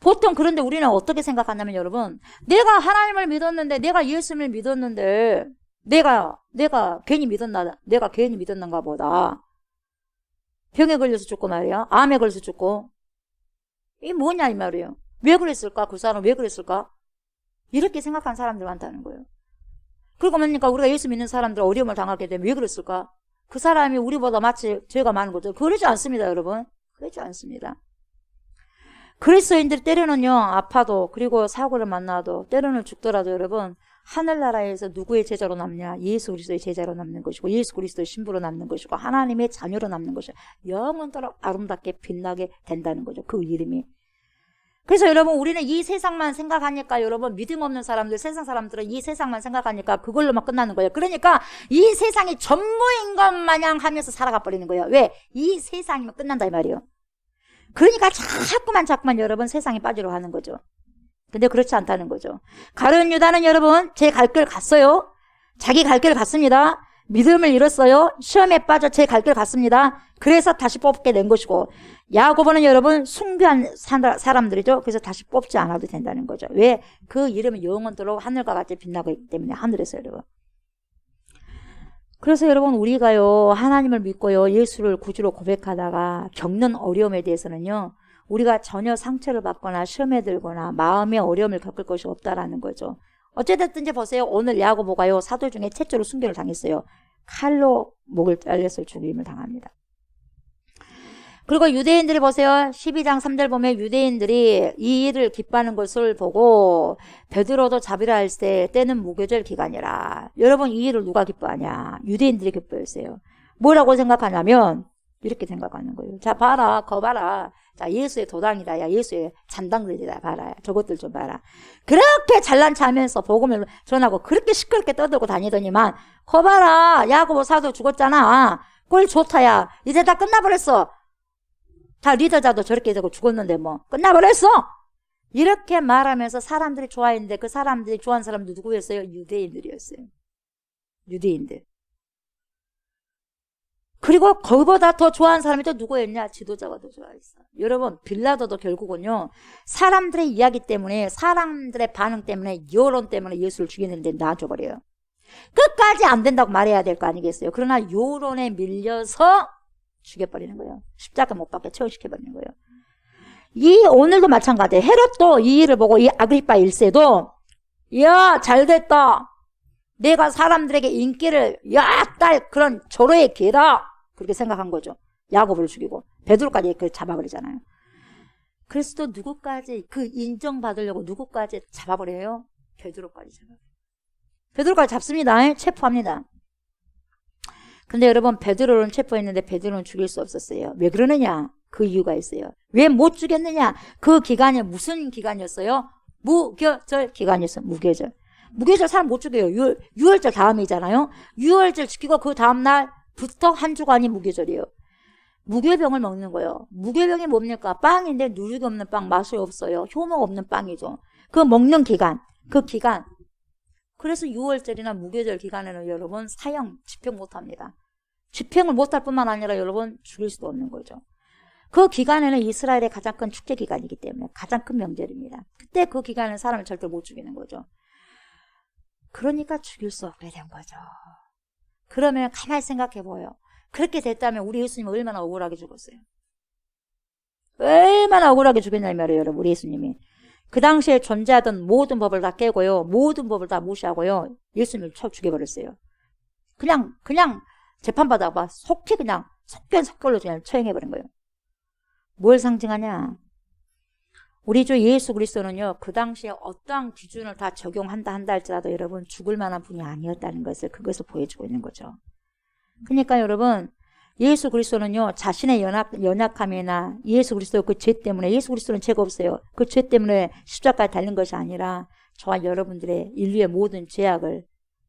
보통 그런데 우리는 어떻게 생각하냐면 여러분, 내가 하나님을 믿었는데, 내가 예수를 믿었는데, 내가 괜히 믿었나, 내가 괜히 믿었는가 보다. 병에 걸려서 죽고 말이야. 암에 걸려서 죽고. 이게 뭐냐 이 말이에요. 왜 그랬을까? 그 사람 왜 그랬을까? 이렇게 생각하는 사람들 많다는 거예요. 그리고 뭡니까? 우리가 예수 믿는 사람들 어려움을 당하게 되면 왜 그랬을까? 그 사람이 우리보다 마치 죄가 많은 거죠. 그러지 않습니다, 여러분. 그러지 않습니다. 그리스도인들이 때로는요, 아파도, 그리고 사고를 만나도, 때로는 죽더라도 여러분, 하늘나라에서 누구의 제자로 남냐? 예수 그리스도의 제자로 남는 것이고, 예수 그리스도의 신부로 남는 것이고, 하나님의 자녀로 남는 것이고, 영원토록 아름답게 빛나게 된다는 거죠. 그 이름이. 그래서 여러분, 우리는 이 세상만 생각하니까 여러분, 믿음 없는 사람들, 세상 사람들은 이 세상만 생각하니까 그걸로만 끝나는 거예요. 그러니까 이 세상이 전부인 것 마냥 하면서 살아가 버리는 거예요. 왜? 이 세상이면 끝난다 이 말이에요. 그러니까 자꾸만 여러분 세상에 빠지려 하는 거죠. 근데 그렇지 않다는 거죠. 가룟 유다는 여러분 제 갈 길 갔어요. 자기 갈 길을 갔습니다. 믿음을 잃었어요. 시험에 빠져 제 갈 길을 갔습니다. 그래서 다시 뽑게 된 것이고, 야고보는 여러분 숭배한 사람들이죠. 그래서 다시 뽑지 않아도 된다는 거죠. 왜? 그 이름은 영원토록 하늘과 같이 빛나기 때문에, 하늘에서 여러분. 그래서 여러분 우리가요 하나님을 믿고요 예수를 구주로 고백하다가 겪는 어려움에 대해서는요 우리가 전혀 상처를 받거나 시험에 들거나 마음의 어려움을 겪을 것이 없다라는 거죠. 어찌됐든지 보세요. 오늘 야고보가요 사도 중에 최초로 순교를 당했어요. 칼로 목을 잘려서 죽임을 당합니다. 그리고 유대인들이 보세요. 12장 3절 보면 유대인들이 이 일을 기뻐하는 것을 보고 베드로도 자비라 할 때는 무교절 기간이라. 여러분 이 일을 누가 기뻐하냐? 유대인들이 기뻐했어요. 뭐라고 생각하냐면 이렇게 생각하는 거예요. 자 봐라, 거 봐라. 자 예수의 도당이다. 야 예수의 잔당들이다. 봐라. 저것들 좀 봐라. 그렇게 잘난 체하면서 복음을 전하고 그렇게 시끄럽게 떠들고 다니더니만 거 봐라. 야고보 사도 죽었잖아. 꼴 좋다야. 이제 다 끝나버렸어. 다 리더자도 저렇게 되고 죽었는데 뭐 끝나버렸어. 이렇게 말하면서 사람들이 좋아했는데 그 사람들이 좋아하는 사람들 누구였어요? 유대인들이었어요. 유대인들. 그리고 거기보다 더 좋아하는 사람이 또 누구였냐? 지도자가 더 좋아했어. 여러분 빌라도도 결국은요 사람들의 이야기 때문에, 사람들의 반응 때문에, 여론 때문에 예수를 죽이는데 놔줘버려요. 끝까지 안 된다고 말해야 될 거 아니겠어요? 그러나 여론에 밀려서 죽여버리는 거예요. 십자가 못 박게 처형시켜버리는 거예요. 오늘도 마찬가지예요. 헤롯도 이 일을 보고 이 아그리파 1세도 야 잘됐다. 내가 사람들에게 인기를 딸 그런 조로의 기회다. 그렇게 생각한 거죠. 야고보를 죽이고 베드로까지 잡아버리잖아요. 그래서 또 누구까지 그 인정받으려고 누구까지 잡아버려요? 베드로까지 잡아버려요. 베드로까지 잡습니다. 체포합니다. 근데 여러분 베드로는 체포했는데 베드로는 죽일 수 없었어요. 왜 그러느냐? 그 이유가 있어요. 왜 못 죽였느냐? 그 기간이 무슨 기간이었어요? 무교절 기간이었어요. 무교절. 무교절 사람 못 죽여요. 유월절 다음이잖아요. 유월절 지키고 그 다음날부터 한 주간이 무교절이에요. 무교병을 먹는 거예요. 무교병이 뭡니까? 빵인데 누룩이 없는 빵, 맛이 없어요. 효모가 없는 빵이죠. 그 먹는 기간, 그 기간. 그래서 6월절이나 무교절 기간에는 여러분 사형, 집행 못합니다. 집행을 못할 뿐만 아니라 여러분 죽일 수도 없는 거죠. 그 기간에는 이스라엘의 가장 큰 축제 기간이기 때문에 가장 큰 명절입니다. 그때 그 기간에는 사람을 절대 못 죽이는 거죠. 그러니까 죽일 수 없게 된 거죠. 그러면 가만히 생각해 보여요. 그렇게 됐다면 우리 예수님은 얼마나 억울하게 죽었어요. 얼마나 억울하게 죽였냐 이 말이에요, 여러분. 우리 예수님이. 그 당시에 존재하던 모든 법을 다 깨고요. 모든 법을 다 무시하고요. 예수님을 쳐 죽여버렸어요. 그냥 재판받아봐. 속히 그냥 속견속결로 그냥 처형해버린 거예요. 뭘 상징하냐? 우리 주 예수 그리스도는요. 그 당시에 어떠한 기준을 다 적용한다 할지라도 여러분 죽을 만한 분이 아니었다는 것을 그것을 보여주고 있는 거죠. 그러니까 여러분 예수 그리스도는요, 자신의 연약함이나 예수 그리스도 그 죄 때문에, 예수 그리스도는 죄가 없어요. 그 죄 때문에 십자가에 달린 것이 아니라 저와 여러분들의 인류의 모든 죄악을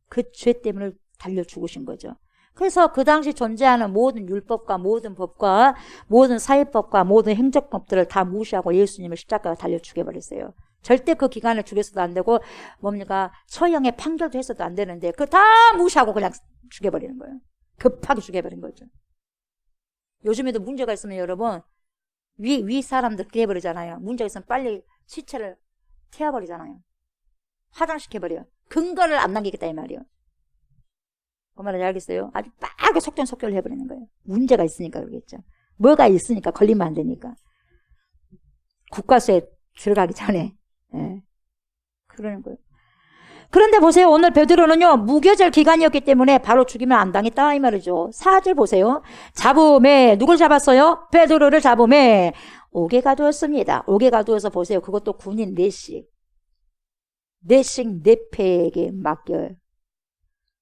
그 죄 때문에 달려 죽으신 거죠. 그래서 그 당시 존재하는 모든 율법과 모든 법과 모든 사회법과 모든 행정법들을 다 무시하고 예수님을 십자가에 달려 죽여버렸어요. 절대 그 기간을 죽여서도 안 되고 뭡니까 처형의 판결도 해서도 안 되는데 그거 다 무시하고 그냥 죽여버리는 거예요. 급하게 죽여버린 거죠. 요즘에도 문제가 있으면 여러분 위 사람들 그렇게 해버리잖아요. 문제가 있으면 빨리 시체를 태워버리잖아요. 화장시켜버려요. 근거를 안 남기겠다 이 말이에요. 그 말인지 알겠어요? 아주 빠르게 속전속결을 해버리는 거예요. 문제가 있으니까 그러겠죠. 뭐가 있으니까 걸리면 안 되니까. 국가수에 들어가기 전에. 예. 그러는 거예요. 그런데 보세요. 오늘 베드로는요. 무교절 기간이었기 때문에 바로 죽이면 안 당했다 이 말이죠. 4절 보세요. 잡음에 누굴 잡았어요? 베드로를 잡음에 옥에 가두었습니다. 옥에 가두어서 보세요. 그것도 군인 4씩 4패에게 맡겨요.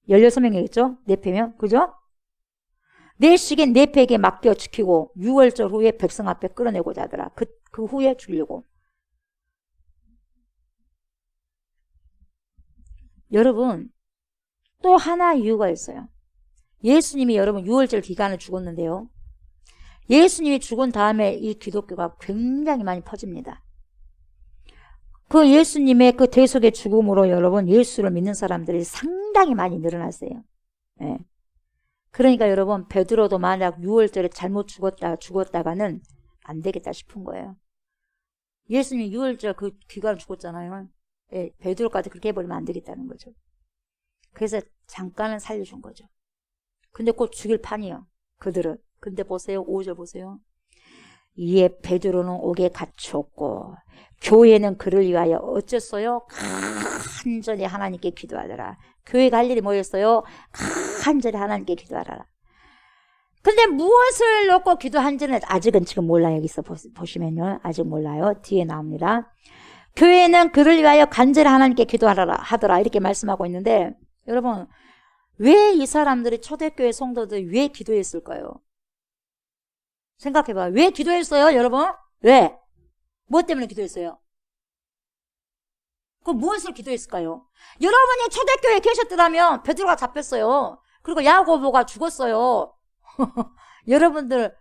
16명이겠죠? 4패면 그죠? 4씩의 4패에게 맡겨 지키고 6월절 후에 백성 앞에 끌어내고자 하더라. 그 후에 죽이려고. 여러분 또 하나 이유가 있어요. 예수님이 여러분 6월절 기간을 죽었는데요. 예수님이 죽은 다음에 이 기독교가 굉장히 많이 퍼집니다. 그 예수님의 그 대속의 죽음으로 여러분 예수를 믿는 사람들이 상당히 많이 늘어났어요. 예. 그러니까 여러분 베드로도 만약 6월절에 잘못 죽었다가는 안 되겠다 싶은 거예요. 예수님이 6월절 그 기간을 죽었잖아요. 예, 베드로까지 그렇게 해버리면 안 되겠다는 거죠. 그래서 잠깐은 살려준 거죠. 근데 곧 죽일 판이에요. 그들은. 근데 보세요. 5절 보세요. 이에 베드로는 옥에 갇혔고 교회는 그를 위하여 어쨌어요? 간절히 하나님께 기도하더라. 교회가 할 일이 뭐였어요? 간절히 하나님께 기도하라. 근데 무엇을 놓고 기도한지는 아직은 지금 몰라요. 여기서 보시면요. 아직 몰라요. 뒤에 나옵니다. 교회는 그를 위하여 간절히 하나님께 기도하더라. 이렇게 말씀하고 있는데 여러분 왜 이 사람들이 초대교회 성도들 왜 기도했을까요? 생각해봐. 왜 기도했어요, 여러분? 왜? 뭐 때문에 기도했어요? 그 무엇을 기도했을까요? 여러분이 초대교회에 계셨더라면 베드로가 잡혔어요. 그리고 야고보가 죽었어요. 여러분들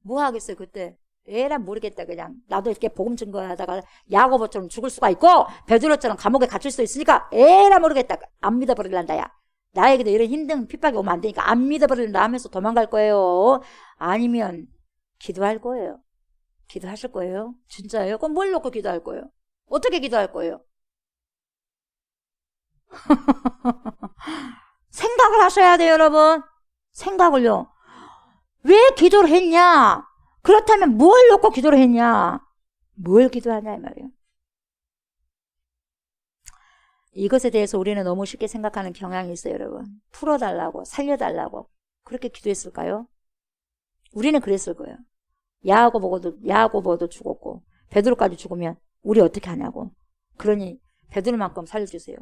뭐 하겠어요, 그때? 에라 모르겠다 그냥. 나도 이렇게 복음 증거하다가 야고보처럼 죽을 수가 있고 베드로처럼 감옥에 갇힐 수 있으니까 에라 모르겠다. 안 믿어버릴란다 야. 나에게도 이런 힘든 핍박이 오면 안 되니까 안 믿어버린다 하면서 도망갈 거예요. 아니면 기도할 거예요. 기도하실 거예요? 진짜예요? 그럼 뭘 놓고 기도할 거예요? 어떻게 기도할 거예요? 생각을 하셔야 돼요, 여러분. 생각을요. 왜 기도를 했냐? 그렇다면 뭘 놓고 기도를 했냐? 뭘 기도하냐 이 말이에요. 이것에 대해서 우리는 너무 쉽게 생각하는 경향이 있어요, 여러분. 풀어달라고, 살려달라고. 그렇게 기도했을까요? 우리는 그랬을 거예요. 야고보도 죽었고, 베드로까지 죽으면 우리 어떻게 하냐고. 그러니 베드로만큼 살려주세요.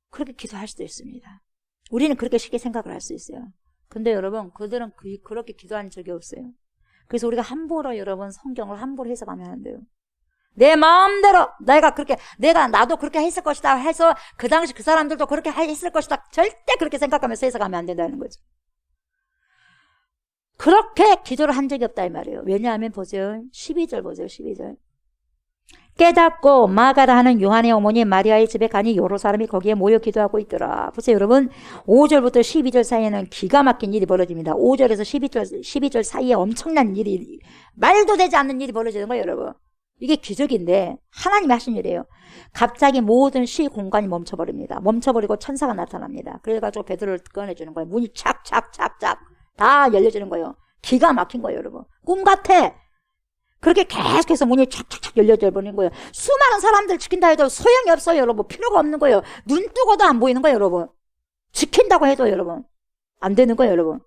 그렇게 기도할 수도 있습니다. 우리는 그렇게 쉽게 생각을 할 수 있어요. 근데 여러분, 그들은 그렇게 기도한 적이 없어요. 그래서 우리가 함부로 여러분 성경을 함부로 해석하면 안 돼요. 내 마음대로 나도 그렇게 했을 것이다 해서 그 당시 그 사람들도 그렇게 했을 것이다. 절대 그렇게 생각하면서 해석하면 안 된다는 거죠. 그렇게 기도를 한 적이 없다 이 말이에요. 왜냐하면 보세요. 12절 보세요. 12절. 깨닫고 마가라 하는 요한의 어머니 마리아의 집에 가니 여러 사람이 거기에 모여 기도하고 있더라. 보세요 여러분. 5절부터 12절 사이에는 기가 막힌 일이 벌어집니다. 5절에서 12절 사이에 엄청난 일이 말도 되지 않는 일이 벌어지는 거예요 여러분. 이게 기적인데 하나님이 하신 일이에요. 갑자기 모든 시 공간이 멈춰버립니다. 멈춰버리고 천사가 나타납니다. 그래가지고 베드로를 꺼내주는 거예요. 문이 착착착착 다 열려지는 거예요. 기가 막힌 거예요 여러분. 꿈 같아. 그렇게 계속해서 문이 착착착 열려져 버리는 거예요. 수많은 사람들 지킨다 해도 소용이 없어요 여러분. 필요가 없는 거예요. 눈 뜨고도 안 보이는 거예요 여러분. 지킨다고 해도 여러분 안 되는 거예요 여러분.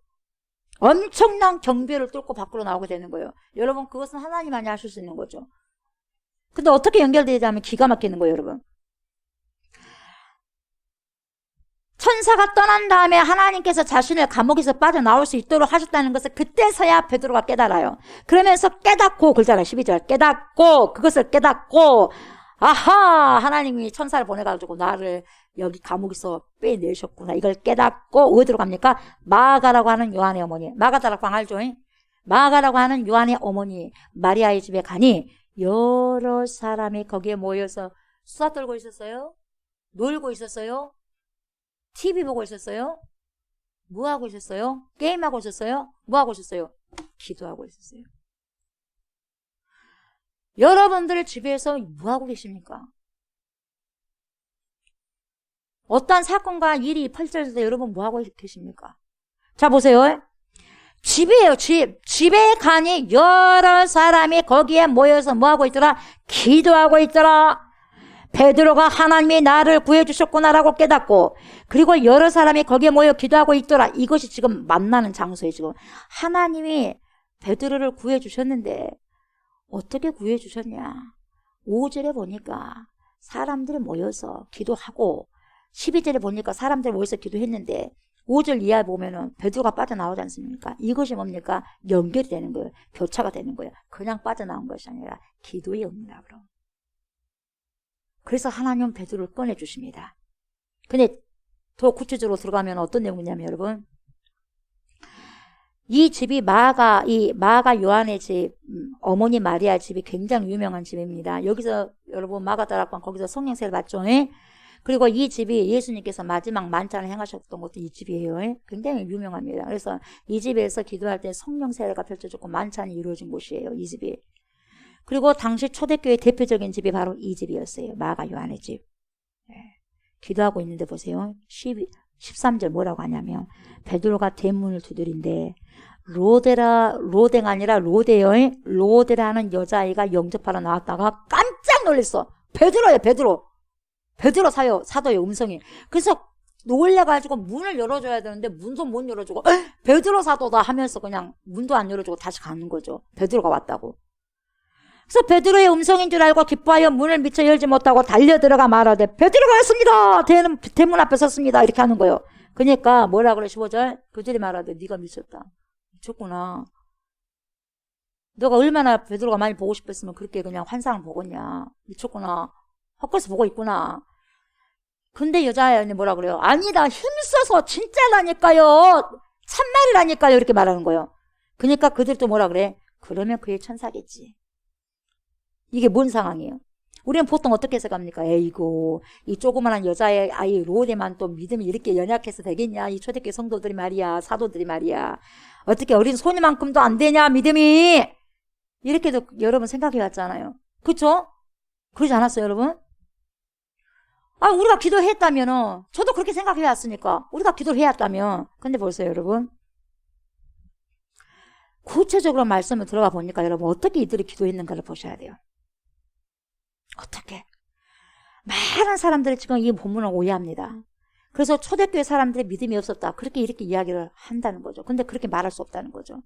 엄청난 경비를 뚫고 밖으로 나오게 되는 거예요. 여러분 그것은 하나님만이 하실 수 있는 거죠. 근데 어떻게 연결되지 않으면 기가 막히는 거예요 여러분. 천사가 떠난 다음에 하나님께서 자신을 감옥에서 빠져나올 수 있도록 하셨다는 것을 그때서야 베드로가 깨달아요. 그러면서 깨닫고, 그러잖아요. 12절. 깨닫고, 그것을 깨닫고, 아하! 하나님이 천사를 보내가지고 나를 여기 감옥에서 빼내셨구나. 이걸 깨닫고, 어디로 갑니까? 마가라고 하는 요한의 어머니. 마가다락방 알죠? 마가라고 하는 요한의 어머니, 마리아의 집에 가니, 여러 사람이 거기에 모여서 수다 떨고 있었어요? 놀고 있었어요? TV 보고 있었어요? 뭐 하고 있었어요? 게임하고 있었어요? 뭐 하고 있었어요? 기도하고 있었어요. 여러분들 집에서 뭐 하고 계십니까? 어떤 사건과 일이 펼쳐질 때 여러분 뭐 하고 계십니까? 자, 보세요. 집이에요, 집. 집에 가니 여러 사람이 거기에 모여서 뭐 하고 있더라? 기도하고 있더라. 베드로가 하나님이 나를 구해주셨구나라고 깨닫고, 그리고 여러 사람이 거기에 모여 기도하고 있더라. 이것이 지금 만나는 장소예요, 지금. 하나님이 베드로를 구해주셨는데, 어떻게 구해주셨냐? 5절에 보니까 사람들이 모여서 기도하고, 12절에 보니까 사람들이 모여서 기도했는데, 5절 이하에 보면은 베드로가 빠져나오지 않습니까? 이것이 뭡니까? 연결이 되는 거예요. 교차가 되는 거예요. 그냥 빠져나온 것이 아니라 기도의 응답으로. 그래서 하나님은 베드로를 꺼내주십니다. 근데 더 구체적으로 들어가면 어떤 내용이냐면 여러분, 이 집이 마가 요한의 집, 어머니 마리아 집이 굉장히 유명한 집입니다. 여기서 여러분 마가다락방 거기서 성령세를 받죠. 그리고 이 집이 예수님께서 마지막 만찬을 행하셨던 것도 이 집이에요. 굉장히 유명합니다. 그래서 이 집에서 기도할 때 성령세례가 펼쳐졌고 만찬이 이루어진 곳이에요. 이 집이. 그리고 당시 초대교회 대표적인 집이 바로 이 집이었어요. 마가 요한의 집. 기도하고 있는데 보세요. 13절 뭐라고 하냐면 베드로가 대문을 두드린데 로데가 아니라 로데요. 로데라는 여자아이가 영접하러 나왔다가 깜짝 놀랐어. 베드로예요, 베드로 사도의 음성이. 그래서 놀래가지고 문을 열어줘야 되는데 문도 못 열어주고 베드로 사도다 하면서 그냥 문도 안 열어주고 다시 가는 거죠. 베드로가 왔다고. 그래서 베드로의 음성인 줄 알고 기뻐하여 문을 미처 열지 못하고 달려들어가 말하되 베드로가 왔습니다. 대문 앞에 섰습니다. 이렇게 하는 거예요. 그러니까 뭐라 그래 15절 그들이 말하되 네가 미쳤다. 미쳤구나. 너가 얼마나 베드로가 많이 보고 싶었으면 그렇게 그냥 환상을 보겠냐. 미쳤구나. 헛것을 보고 있구나. 근데 여자애는 뭐라 그래요? 아니다. 힘써서 진짜라니까요. 참말이라니까요. 이렇게 말하는 거예요. 그러니까 그들이 또 뭐라 그래? 그러면 그의 천사겠지. 이게 뭔 상황이에요? 우리는 보통 어떻게 해석합니까? 에이고 이 조그만한 여자의 아이 로데만 또 믿음이 이렇게 연약해서 되겠냐? 이 초대교회 성도들이 말이야, 사도들이 말이야. 어떻게 어린 소녀만큼도 안 되냐? 믿음이. 이렇게도 여러분 생각해 왔잖아요. 그렇죠? 그러지 않았어요, 여러분? 우리가 기도했다면은 저도 그렇게 생각해 왔으니까 우리가 기도를 해왔다면. 근데 보세요, 여러분. 구체적으로 말씀을 들어가 보니까 여러분 어떻게 이들이 기도했는가를 보셔야 돼요. 어떻게? 많은 사람들이 지금 이 본문을 오해합니다. 그래서 초대교회 사람들의 믿음이 없었다. 그렇게 이렇게 이야기를 한다는 거죠. 근데 그렇게 말할 수 없다는 거죠.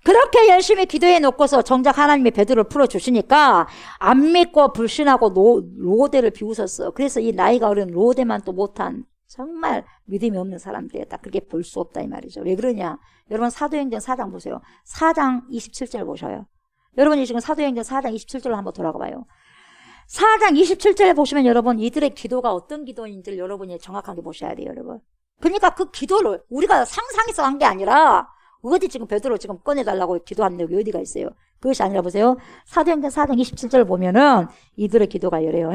그렇게 열심히 기도해 놓고서 정작 하나님이 베드로를 풀어주시니까 안 믿고 불신하고 로데를 비웃었어. 그래서 이 나이가 어린 로데만 또 못한 정말 믿음이 없는 사람들이었다. 그게 볼 수 없다 이 말이죠. 왜 그러냐? 여러분 사도행전 4장 보세요. 4장 27절 보셔요. 여러분이 지금 사도행전 4장 27절로 한번 돌아가 봐요. 4장 27절에 보시면 여러분 이들의 기도가 어떤 기도인지를 여러분이 정확하게 보셔야 돼요, 여러분. 그러니까 그 기도를 우리가 상상해서 한 게 아니라 어디 지금 베드로 지금 꺼내달라고 기도한 내용이 어디가 있어요? 그것이 아니라 보세요. 사도행전 4장 27절을 보면은 이들의 기도가 이래요.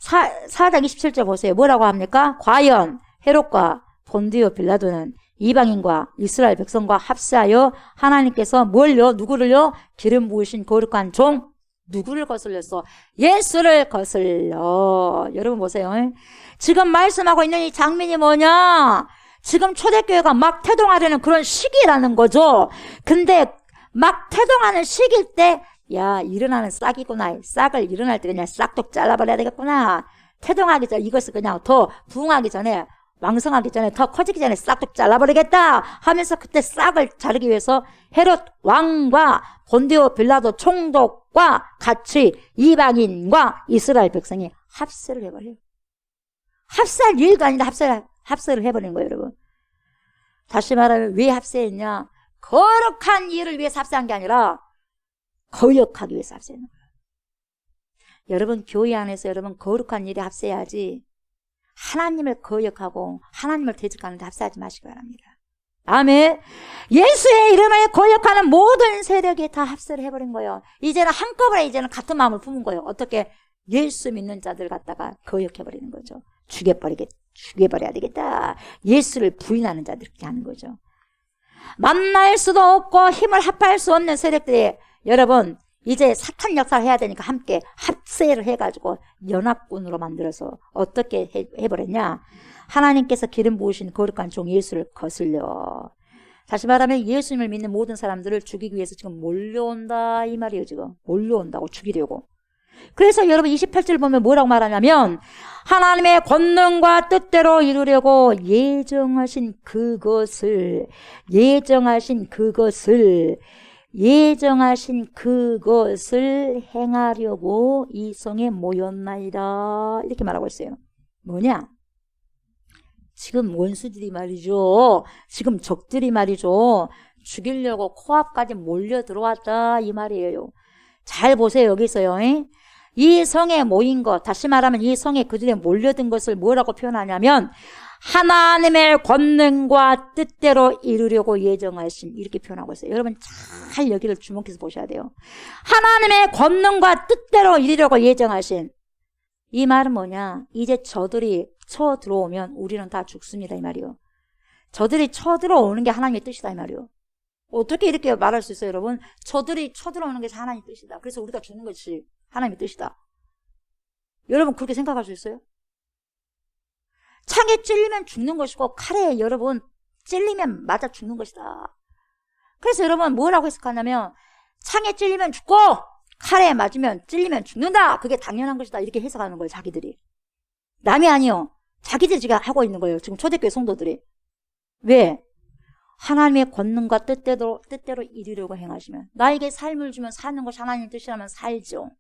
4장 27절 보세요. 뭐라고 합니까? 과연 헤롯과 본디오 빌라도는 이방인과 이스라엘 백성과 합세하여 하나님께서 뭘요? 누구를요? 기름 부으신 거룩한 종 누구를 거슬렸어? 예수를 거슬려. 여러분 보세요. 지금 말씀하고 있는 이 장면이 뭐냐? 지금 초대교회가 막 태동하려는 그런 시기라는 거죠. 근데 막 태동하는 시기일 때 야, 일어나는 싹이구나. 싹을 일어날 때 그냥 싹둑 잘라버려야 되겠구나. 태동하기 전에 이것을 그냥 더 부흥하기 전에 왕성하기 전에 더 커지기 전에 싹둑 잘라버리겠다 하면서 그때 싹을 자르기 위해서 헤롯 왕과 본디오 빌라도 총독과 같이 이방인과 이스라엘 백성이 합세를 해버려요. 합세할 일도 아닌데 합세를 해버린 거예요, 여러분. 다시 말하면 왜 합세했냐? 거룩한 일을 위해서 합세한 게 아니라 거역하기 위해서 합세하는 거예요. 여러분 교회 안에서 여러분 거룩한 일에 합세해야지 하나님을 거역하고 하나님을 대적하는 데 합세하지 마시기 바랍니다. 아멘. 예수의 이름을 거역하는 모든 세력이 다 합세를 해버린 거예요. 이제는 한꺼번에 이제는 같은 마음을 품은 거예요. 어떻게? 예수 믿는 자들 갖다가 거역해버리는 거죠. 죽여버려야 되겠다. 예수를 부인하는 자들 그렇게 하는 거죠. 만날 수도 없고 힘을 합할 수 없는 세력들이 여러분 이제 사탄 역사를 해야 되니까 함께 합세를 해가지고 연합군으로 만들어서 어떻게 해버렸냐? 하나님께서 기름 부으신 거룩한 종 예수를 거슬려. 다시 말하면 예수님을 믿는 모든 사람들을 죽이기 위해서 지금 몰려온다 이 말이에요. 지금 몰려온다고 죽이려고. 그래서 여러분 28절 보면 뭐라고 말하냐면 하나님의 권능과 뜻대로 이루려고 예정하신 그것을 행하려고 이 성에 모였나이다 이렇게 말하고 있어요. 뭐냐? 지금 원수들이 말이죠. 지금 적들이 말이죠. 죽이려고 코앞까지 몰려 들어왔다 이 말이에요. 잘 보세요. 여기서요. 이 성에 모인 것, 다시 말하면 이 성에 그들이 몰려든 것을 뭐라고 표현하냐면 하나님의 권능과 뜻대로 이루려고 예정하신 이렇게 표현하고 있어요. 여러분 잘 여기를 주목해서 보셔야 돼요. 하나님의 권능과 뜻대로 이루려고 예정하신 이 말은 뭐냐? 이제 저들이 쳐들어오면 우리는 다 죽습니다 이 말이요. 저들이 쳐들어오는 게 하나님의 뜻이다 이 말이요. 어떻게 이렇게 말할 수 있어요 여러분? 저들이 쳐들어오는 게 하나님의 뜻이다. 그래서 우리가 죽는 것이 하나님의 뜻이다. 여러분 그렇게 생각할 수 있어요? 창에 찔리면 죽는 것이고 칼에 여러분 찔리면 맞아 죽는 것이다. 그래서 여러분 뭐라고 해석하냐면 창에 찔리면 죽고 칼에 맞으면 찔리면 죽는다. 그게 당연한 것이다. 이렇게 해석하는 거예요 자기들이. 남이 아니요. 자기들이 지금 하고 있는 거예요. 지금 초대교회 성도들이. 왜? 하나님의 권능과 뜻대로 이루려고 행하시면 나에게 삶을 주면 사는 것이 하나님의 뜻이라면 살죠.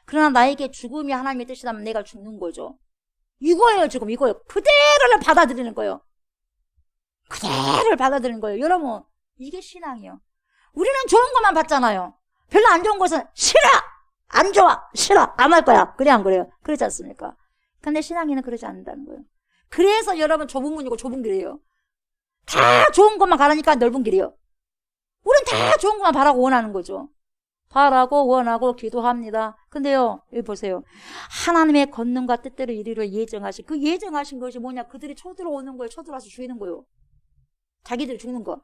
그러나 나에게 죽음이 하나님의 뜻이라면 내가 죽는 거죠. 이거예요 지금 이거예요. 그대로를 받아들이는 거예요. 그대로를 받아들이는 거예요. 여러분 이게 신앙이에요. 우리는 좋은 것만 받잖아요. 별로 안 좋은 것은 싫어! 안 좋아! 싫어! 안 할 거야. 그래 안 그래요? 그렇지 않습니까? 근데 신앙인은 그러지 않는다는 거예요. 그래서 여러분 좁은 문이고 좁은 길이에요. 다 좋은 것만 가라니까 넓은 길이에요. 우린 다 좋은 것만 바라고 원하는 거죠. 바라고 원하고 기도합니다. 근데요 여기 보세요. 하나님의 권능과 뜻대로 이루려 예정하신 그 예정하신 것이 뭐냐? 그들이 쳐들어오는 거예요. 쳐들어와서 죽이는 거예요. 자기들이 죽는 거.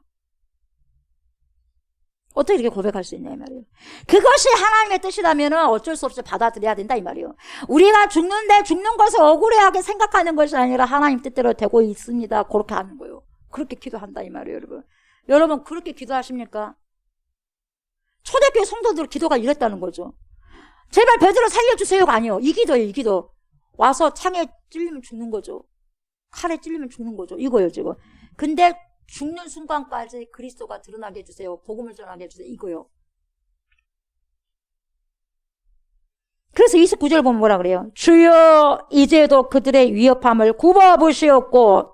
어떻게 이렇게 고백할 수 있냐 이 말이에요. 그것이 하나님의 뜻이라면 어쩔 수 없이 받아들여야 된다 이 말이에요. 우리가 죽는데 죽는 것을 억울해하게 생각하는 것이 아니라 하나님 뜻대로 되고 있습니다. 그렇게 하는 거예요. 그렇게 기도한다 이 말이에요 여러분. 여러분 그렇게 기도하십니까? 초대교회 성도들 기도가 이랬다는 거죠. 제발 베드로 살려주세요가 아니에요. 이 기도예요 이 기도. 와서 창에 찔리면 죽는 거죠. 칼에 찔리면 죽는 거죠. 이거예요 지금. 근데 죽는 순간까지 그리스도가 드러나게 해주세요. 복음을 전하게 해주세요. 이거요. 그래서 29절 보면 뭐라 그래요? 주여 이제도 그들의 위협함을 굽어보시옵고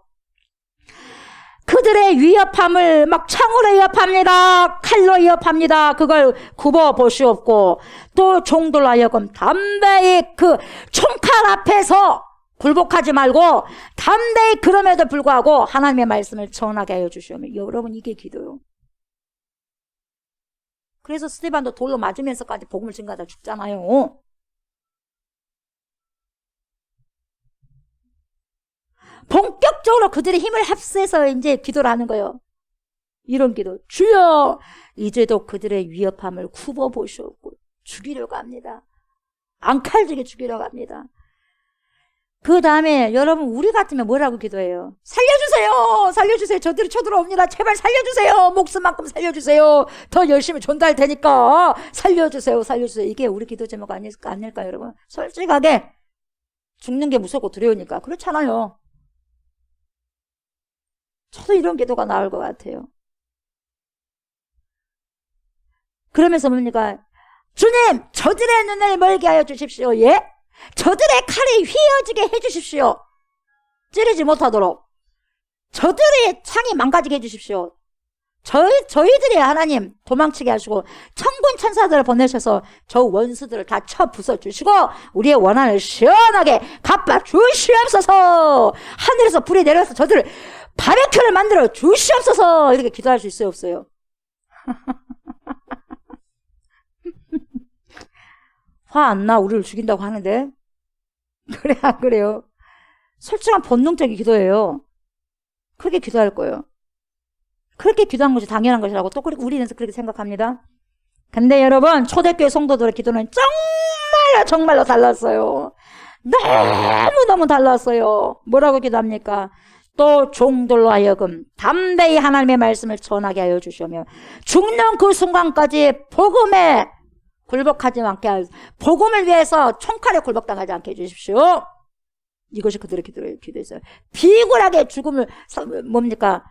그들의 위협함을 막 창으로 위협합니다. 칼로 위협합니다. 그걸 굽어보시옵고 또 종들 하여금 담대히 그 총칼 앞에서 굴복하지 말고 담대히 그럼에도 불구하고 하나님의 말씀을 전하게 하여 주시오며. 여러분 이게 기도요. 그래서 스데반도 돌로 맞으면서까지 복음을 증거하다 죽잖아요. 본격적으로 그들의 힘을 합세해서 이제 기도를 하는 거예요. 이런 기도. 주여 이제도 그들의 위협함을 굽어보시옵고 죽이려고 합니다. 앙칼지게 죽이려고 합니다. 그 다음에 여러분 우리 같으면 뭐라고 기도해요? 살려주세요. 살려주세요. 저들이 쳐들어옵니다. 제발 살려주세요. 목숨만큼 살려주세요. 더 열심히 전달 되니까 살려주세요. 살려주세요. 이게 우리 기도 제목 아닐까 여러분? 솔직하게 죽는 게 무섭고 두려우니까. 그렇잖아요. 저도 이런 기도가 나을 것 같아요. 그러면서 뭡니까? 주님 저들의 눈을 멀게 하여 주십시오. 예? 저들의 칼이 휘어지게 해주십시오. 찌르지 못하도록 저들의 창이 망가지게 해주십시오. 저희들이 하나님 도망치게 하시고 천군 천사들을 보내셔서 저 원수들을 다 쳐 부숴주시고 우리의 원한을 시원하게 갚아 주시옵소서. 하늘에서 불이 내려서 저들을 바베큐를 만들어 주시옵소서. 이렇게 기도할 수 있어요, 없어요? 화 안 나? 우리를 죽인다고 하는데. 그래, 안 그래요? 솔직한 본능적인 기도예요. 그렇게 기도할 거예요. 그렇게 기도한 것이 당연한 것이라고 또 우리는 그렇게 생각합니다. 근데 여러분, 초대교회 성도들의 기도는 정말로 달랐어요. 너무너무 달랐어요. 뭐라고 기도합니까? 또 종들로 하여금 담대히 하나님의 말씀을 전하게 하여 주시며 죽는 그 순간까지 복음에 굴복하지 않게 하여 복음을 위해서 총칼에 굴복당하지 않게 해주십시오. 이것이 그들의 기도였어요. 비굴하게 죽음을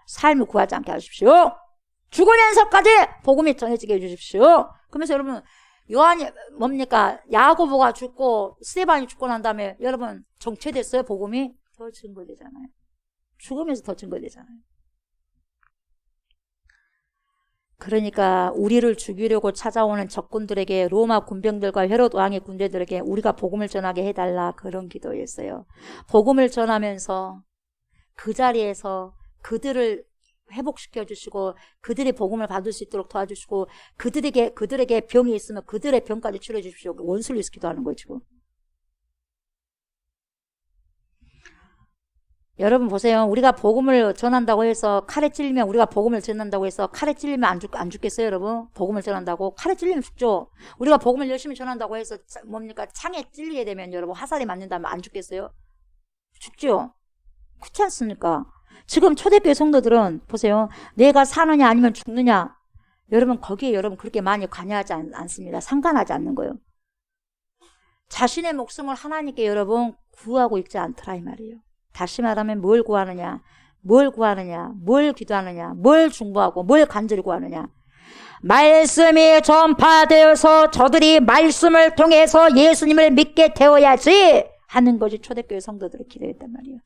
삶을 구하지 않게 하십시오. 죽으면서까지 복음이 전해지게 해주십시오. 그러면서 여러분 요한이 야고보가 죽고 스데반이 죽고 난 다음에 여러분 정체됐어요. 복음이 더 증거되잖아요. 죽으면서 더 증거되잖아요. 그러니까 우리를 죽이려고 찾아오는 적군들에게 로마 군병들과 헤롯 왕의 군대들에게 우리가 복음을 전하게 해달라, 그런 기도였어요. 복음을 전하면서 그 자리에서 그들을 회복시켜 주시고 그들이 복음을 받을 수 있도록 도와주시고 그들에게 병이 있으면 그들의 병까지 치료해 주십시오. 원수를 위해서 기도하는 거예요, 지금. 여러분 보세요. 우리가 복음을 전한다고 해서 칼에 찔리면 우리가 복음을 전한다고 해서 칼에 찔리면 안 죽겠어요, 여러분? 복음을 전한다고 칼에 찔리면 죽죠. 우리가 복음을 열심히 전한다고 해서 창에 찔리게 되면 여러분 화살이 맞는다면 안 죽겠어요? 죽죠. 그렇지 않습니까? 지금 초대교회 성도들은 보세요. 내가 사느냐 아니면 죽느냐. 여러분 거기에 여러분 그렇게 많이 관여하지 않습니다. 상관하지 않는 거예요. 자신의 목숨을 하나님께 여러분 구하고 있지 않더라 이 말이에요. 다시 말하면 뭘 구하느냐, 뭘 기도하느냐, 뭘 중보하고 뭘 간절히 구하느냐. 말씀이 전파되어서 저들이 말씀을 통해서 예수님을 믿게 되어야지 하는 것이 초대교회 성도들의 기도였단 말이에요.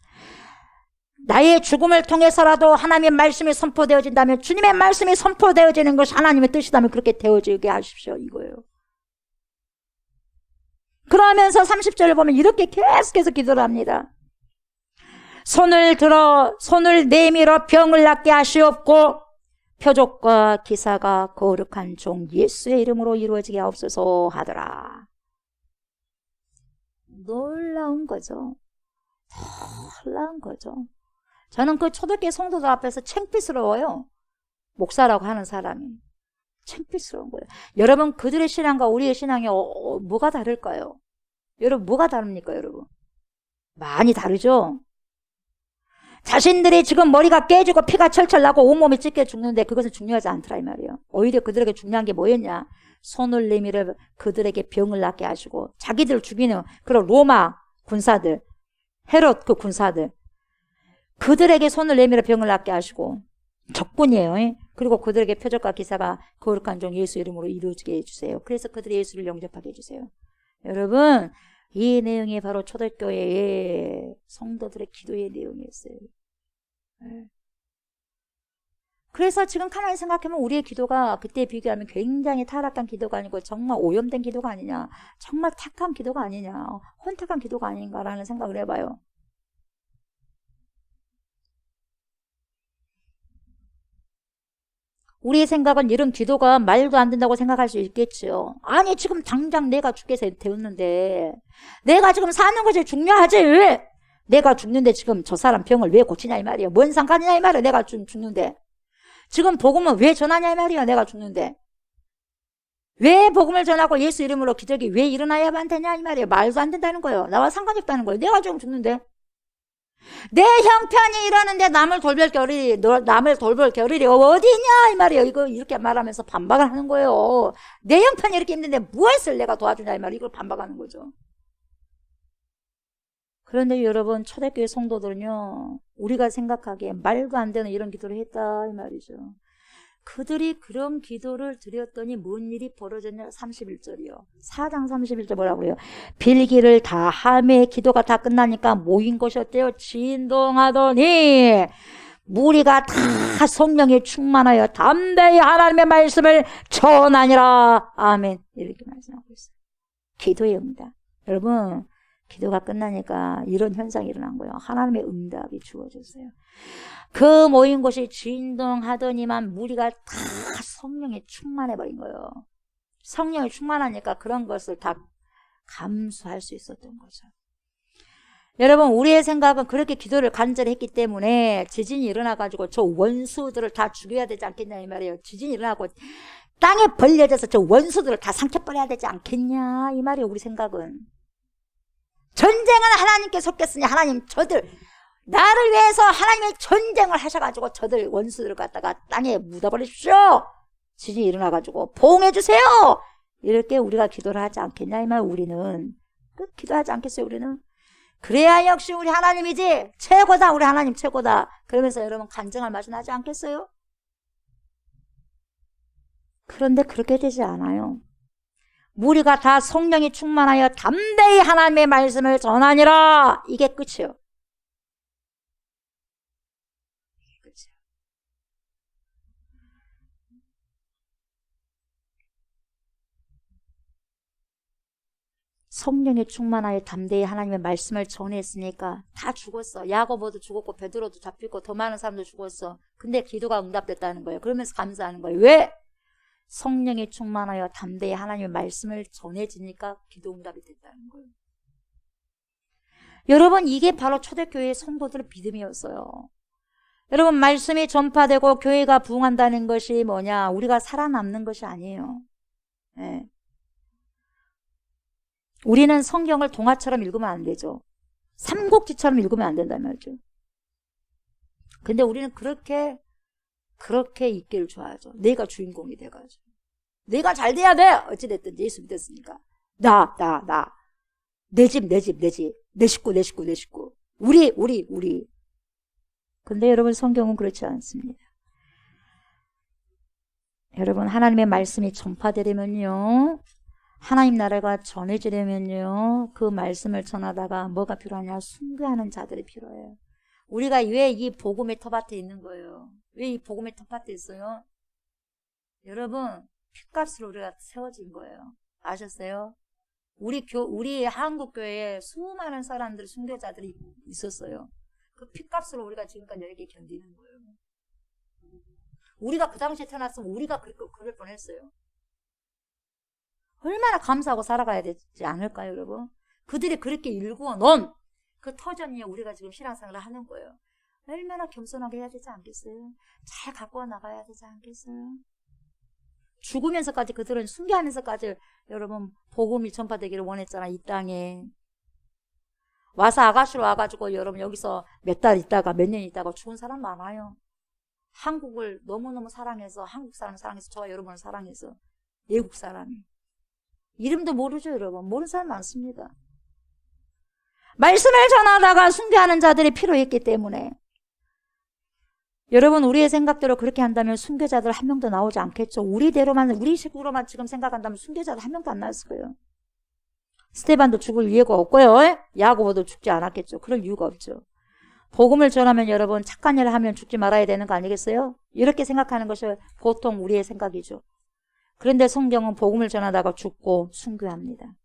나의 죽음을 통해서라도 하나님의 말씀이 선포되어진다면, 주님의 말씀이 선포되어지는 것이 하나님의 뜻이라면 그렇게 되어지게 하십시오, 이거예요. 그러면서 30절을 보면 이렇게 계속해서 기도를 합니다. 손을 내밀어 병을 낫게 하시옵고 표적과 기사가 거룩한 종 예수의 이름으로 이루어지게 하옵소서 하더라. 놀라운 거죠. 놀라운 거죠. 저는 그 초대교회 성도들 앞에서 창피스러워요. 목사라고 하는 사람이. 창피스러운 거예요. 여러분 그들의 신앙과 우리의 신앙이 뭐가 다를까요? 여러분 뭐가 다릅니까 여러분? 많이 다르죠? 자신들이 지금 머리가 깨지고 피가 철철 나고 온몸이 찢겨 죽는데 그것은 중요하지 않더라 이 말이에요. 오히려 그들에게 중요한 게 뭐였냐? 손을 내밀어 그들에게 병을 낫게 하시고 자기들 죽이는 그런 로마 군사들, 헤롯 그 군사들, 그들에게 손을 내밀어 병을 낫게 하시고 적군이에요. 그리고 그들에게 표적과 기사가 거룩한 종 예수 이름으로 이루어지게 해주세요. 그래서 그들이 예수를 영접하게 해주세요. 여러분 이 내용이 바로 초대교회의 성도들의 기도의 내용이었어요. 그래서 지금 가만히 생각하면 우리의 기도가 그때에 비교하면 굉장히 타락한 기도가 아니고 정말 오염된 기도가 아니냐, 정말 탁한 기도가 아니냐, 혼탁한 기도가 아닌가라는 생각을 해봐요. 우리의 생각은 이런 기도가 말도 안 된다고 생각할 수 있겠죠. 아니 지금 당장 내가 죽게 되었는데 내가 지금 사는 것이 중요하지. 내가 죽는데 지금 저 사람 병을 왜 고치냐 이 말이에요. 뭔 상관이냐 이 말이에요. 내가 죽는데. 지금 복음은 왜 전하냐 이 말이에요. 내가 죽는데. 왜 복음을 전하고 예수 이름으로 기적이 왜 일어나야만 되냐 이 말이에요. 말도 안 된다는 거예요. 나와 상관이 없다는 거예요. 내가 지금 죽는데. 내 형편이 이러는데 남을 돌볼 겨를이 어디냐 이 말이에요. 이거 이렇게 말하면서 반박을 하는 거예요. 내 형편이 이렇게 힘든데 무엇을 내가 도와주냐 이 말이에요. 이걸 반박하는 거죠. 그런데 여러분 초대교회 성도들은요 우리가 생각하기에 말도 안 되는 이런 기도를 했다 이 말이죠. 그들이 그런 기도를 드렸더니 뭔 일이 벌어졌냐? 31절이요. 4장 31절 뭐라고 그래요? 빌기를 다 하매 기도가 다 끝나니까 모인 것이 어때요? 진동하더니 무리가 다 성령에 충만하여 담대히 하나님의 말씀을 전하니라. 아멘. 이렇게 말씀하고 있어요. 기도의 응답. 여러분, 기도가 끝나니까 이런 현상이 일어난 거예요. 하나님의 응답이 주어졌어요. 그 모인 곳이 진동하더니만 무리가 다 성령에 충만해버린 거예요. 성령이 충만하니까 그런 것을 다 감수할 수 있었던 거죠. 여러분, 우리의 생각은 그렇게 기도를 간절히 했기 때문에 지진이 일어나가지고 저 원수들을 다 죽여야 되지 않겠냐 이 말이에요. 지진이 일어나고 땅에 벌려져서 저 원수들을 다 삼켜버려야 되지 않겠냐 이 말이에요. 우리 생각은. 전쟁은 하나님께 속겠으니 하나님 저들 나를 위해서 하나님의 전쟁을 하셔가지고 저들 원수들을 갖다가 땅에 묻어버리십시오. 지진이 일어나가지고 보응해 주세요. 이렇게 우리가 기도를 하지 않겠냐 이 말. 우리는 기도하지 않겠어요. 우리는. 그래야 역시 우리 하나님이지 최고다. 우리 하나님 최고다. 그러면서 여러분 간증을 마주하지 않겠어요? 그런데 그렇게 되지 않아요. 무리가 다 성령이 충만하여 담대히 하나님의 말씀을 전하니라. 이게 끝이에요. 이게 끝이에요. 성령이 충만하여 담대히 하나님의 말씀을 전했으니까 다 죽었어. 야고보도 죽었고 베드로도 잡히고 더 많은 사람도 죽었어. 근데 기도가 응답됐다는 거예요. 그러면서 감사하는 거예요. 왜? 성령이 충만하여 담대히 하나님의 말씀을 전해지니까 기도 응답이 됐다는 거예요. 여러분, 이게 바로 초대교회의 성도들의 믿음이었어요. 여러분, 말씀이 전파되고 교회가 부흥한다는 것이 뭐냐? 우리가 살아남는 것이 아니에요. 네. 우리는 성경을 동화처럼 읽으면 안 되죠. 삼국지처럼 읽으면 안 된다는 말이죠. 근데 우리는 그렇게 있기를 좋아하죠. 내가 주인공이 돼가지고. 내가 잘 돼야 돼! 어찌됐든 예수 믿었으니까. 내 집. 내 식구. 우리. 근데 여러분, 성경은 그렇지 않습니다. 여러분, 하나님의 말씀이 전파되려면요. 하나님 나라가 전해지려면요. 그 말씀을 전하다가 뭐가 필요하냐? 순교하는 자들이 필요해요. 우리가 왜 이 복음의 텃밭에 있는 거예요? 왜 이 복음의 텃밭에 있어요? 여러분, 핏값으로 우리가 세워진 거예요. 아셨어요? 우리 한국교회에 수많은 사람들, 순교자들이 있었어요. 그 핏값으로 우리가 지금까지 이렇게 견디는 거예요. 우리가 그 당시에 태어났으면 우리가 그럴 뻔했어요. 얼마나 감사하고 살아가야 되지 않을까요, 여러분? 그들이 그렇게 일구어 놓은 그 터전 위에 우리가 지금 신앙생활을 하는 거예요. 얼마나 겸손하게 해야 되지 않겠어요? 잘 갖고 나가야 되지 않겠어요? 죽으면서까지 그들은 순교하면서까지 여러분 복음이 전파되기를 원했잖아. 이 땅에 와서 아가씨로 와가지고 여러분 여기서 몇 달 있다가 몇 년 있다가 죽은 사람 많아요. 한국을 너무너무 사랑해서 한국 사람 사랑해서 저와 여러분을 사랑해서 외국 사람이 이름도 모르죠. 여러분 모르는 사람 많습니다. 말씀을 전하다가 순교하는 자들이 필요했기 때문에 여러분 우리의 생각대로 그렇게 한다면 순교자들 한 명도 나오지 않겠죠. 우리 식으로만 지금 생각한다면 순교자들 한 명도 안 나왔을 거예요. 스테반도 죽을 이유가 없고요. 야고보도 죽지 않았겠죠. 그럴 이유가 없죠. 복음을 전하면 여러분 착한 일을 하면 죽지 말아야 되는 거 아니겠어요? 이렇게 생각하는 것이 보통 우리의 생각이죠. 그런데 성경은 복음을 전하다가 죽고 순교합니다.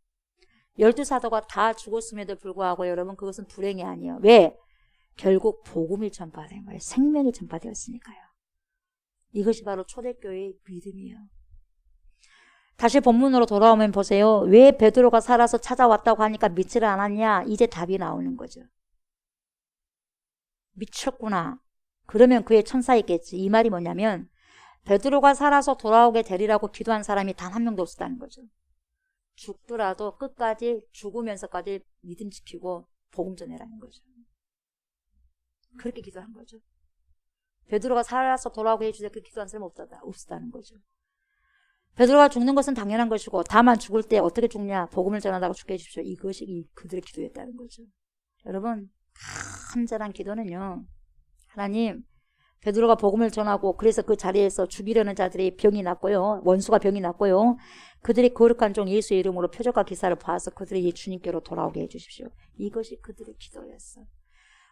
12사도가 다 죽었음에도 불구하고 여러분 그것은 불행이 아니에요. 왜? 결국 복음이 전파된 거예요. 생명이 전파되었으니까요. 이것이 바로 초대교회의 믿음이에요. 다시 본문으로 돌아오면 보세요. 왜 베드로가 살아서 찾아왔다고 하니까 믿지를 않았냐? 이제 답이 나오는 거죠. 미쳤구나. 그러면 그의 천사였겠지. 이 말이 뭐냐면 베드로가 살아서 돌아오게 되리라고 기도한 사람이 단 한 명도 없었다는 거죠. 죽더라도 끝까지 죽으면서까지 믿음 지키고 복음 전해라는 거죠. 그렇게 기도한 거죠. 베드로가 살아서 돌아오게 해주세요. 그렇게 기도한 사람이 없었다는 거죠. 베드로가 죽는 것은 당연한 것이고 다만 죽을 때 어떻게 죽냐? 복음을 전하다가 죽게 해주십시오. 이것이 그들의 기도였다는 거죠. 여러분 간절한 기도는요. 하나님 베드로가 복음을 전하고 그래서 그 자리에서 죽이려는 자들이 병이 났고요. 원수가 병이 났고요. 그들이 거룩한 종 예수의 이름으로 표적과 기사를 봐서 그들이 주님께로 돌아오게 해주십시오. 이것이 그들의 기도였어.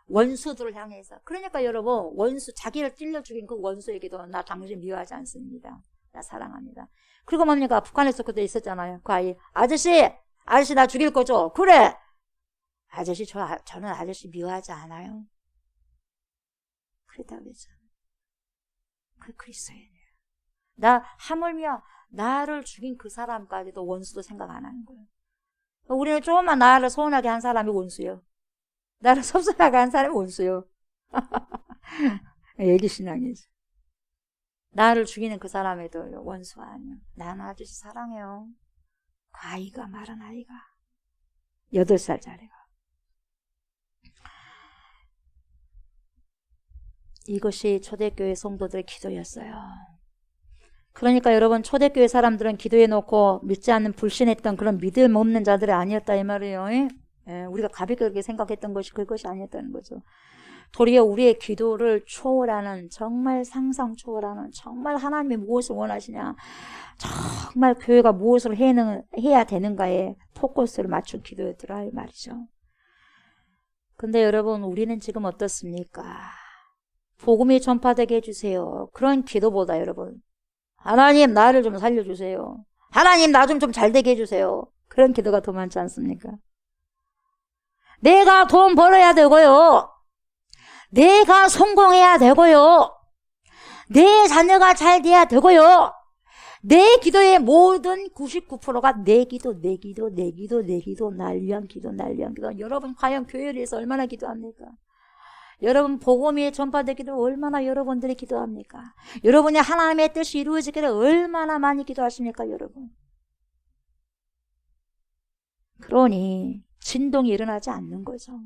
원수들을 향해서. 그러니까 여러분, 원수, 자기를 찔러 죽인 그 원수에게도 나 당신 미워하지 않습니다. 나 사랑합니다. 그리고 뭡니까? 북한에서 그때 있었잖아요. 그 아이, 아저씨 나 죽일 거죠? 그래! 아저씨, 저는 아저씨 미워하지 않아요. 그랬다고 그랬잖아요. 그 그리스도인이에요. 나 하물며 나를 죽인 그 사람까지도 원수도 생각 안 하는 거예요. 우리는 조금만 나를 서운하게 한 사람이 원수예요. 나를 섭섭하게 한 사람이 원수예요. 애기신앙이죠. 나를 죽이는 그 사람에도 원수가 아니에요. 나는 아저씨 사랑해요. 그 아이가 말한 아이가 8살짜리가. 이것이 초대교회 성도들의 기도였어요. 그러니까 여러분, 초대교회 사람들은 기도해 놓고 믿지 않는 불신했던 그런 믿음 없는 자들이 아니었다 이 말이에요. 우리가 가볍게 그렇게 생각했던 것이 그것이 아니었다는 거죠. 도리어 우리의 기도를 초월하는, 정말 상상 초월하는, 정말 하나님이 무엇을 원하시냐, 정말 교회가 무엇을 해야 되는가에 포커스를 맞춘 기도였더라 이 말이죠. 근데 여러분, 우리는 지금 어떻습니까? 복음이 전파되게 해주세요. 그런 기도보다 여러분, 하나님 나를 좀 살려주세요. 하나님 나 좀 잘 되게 해주세요. 그런 기도가 더 많지 않습니까? 내가 돈 벌어야 되고요. 내가 성공해야 되고요. 내 자녀가 잘 돼야 되고요. 내 기도의 모든 99%가 내 기도, 날 위한 기도. 여러분 과연 교회를 위해서 얼마나 기도합니까? 여러분 복음이 전파되기를 얼마나 여러분들이 기도합니까? 여러분이 하나님의 뜻이 이루어지기를 얼마나 많이 기도하십니까, 여러분? 그러니 진동이 일어나지 않는 거죠.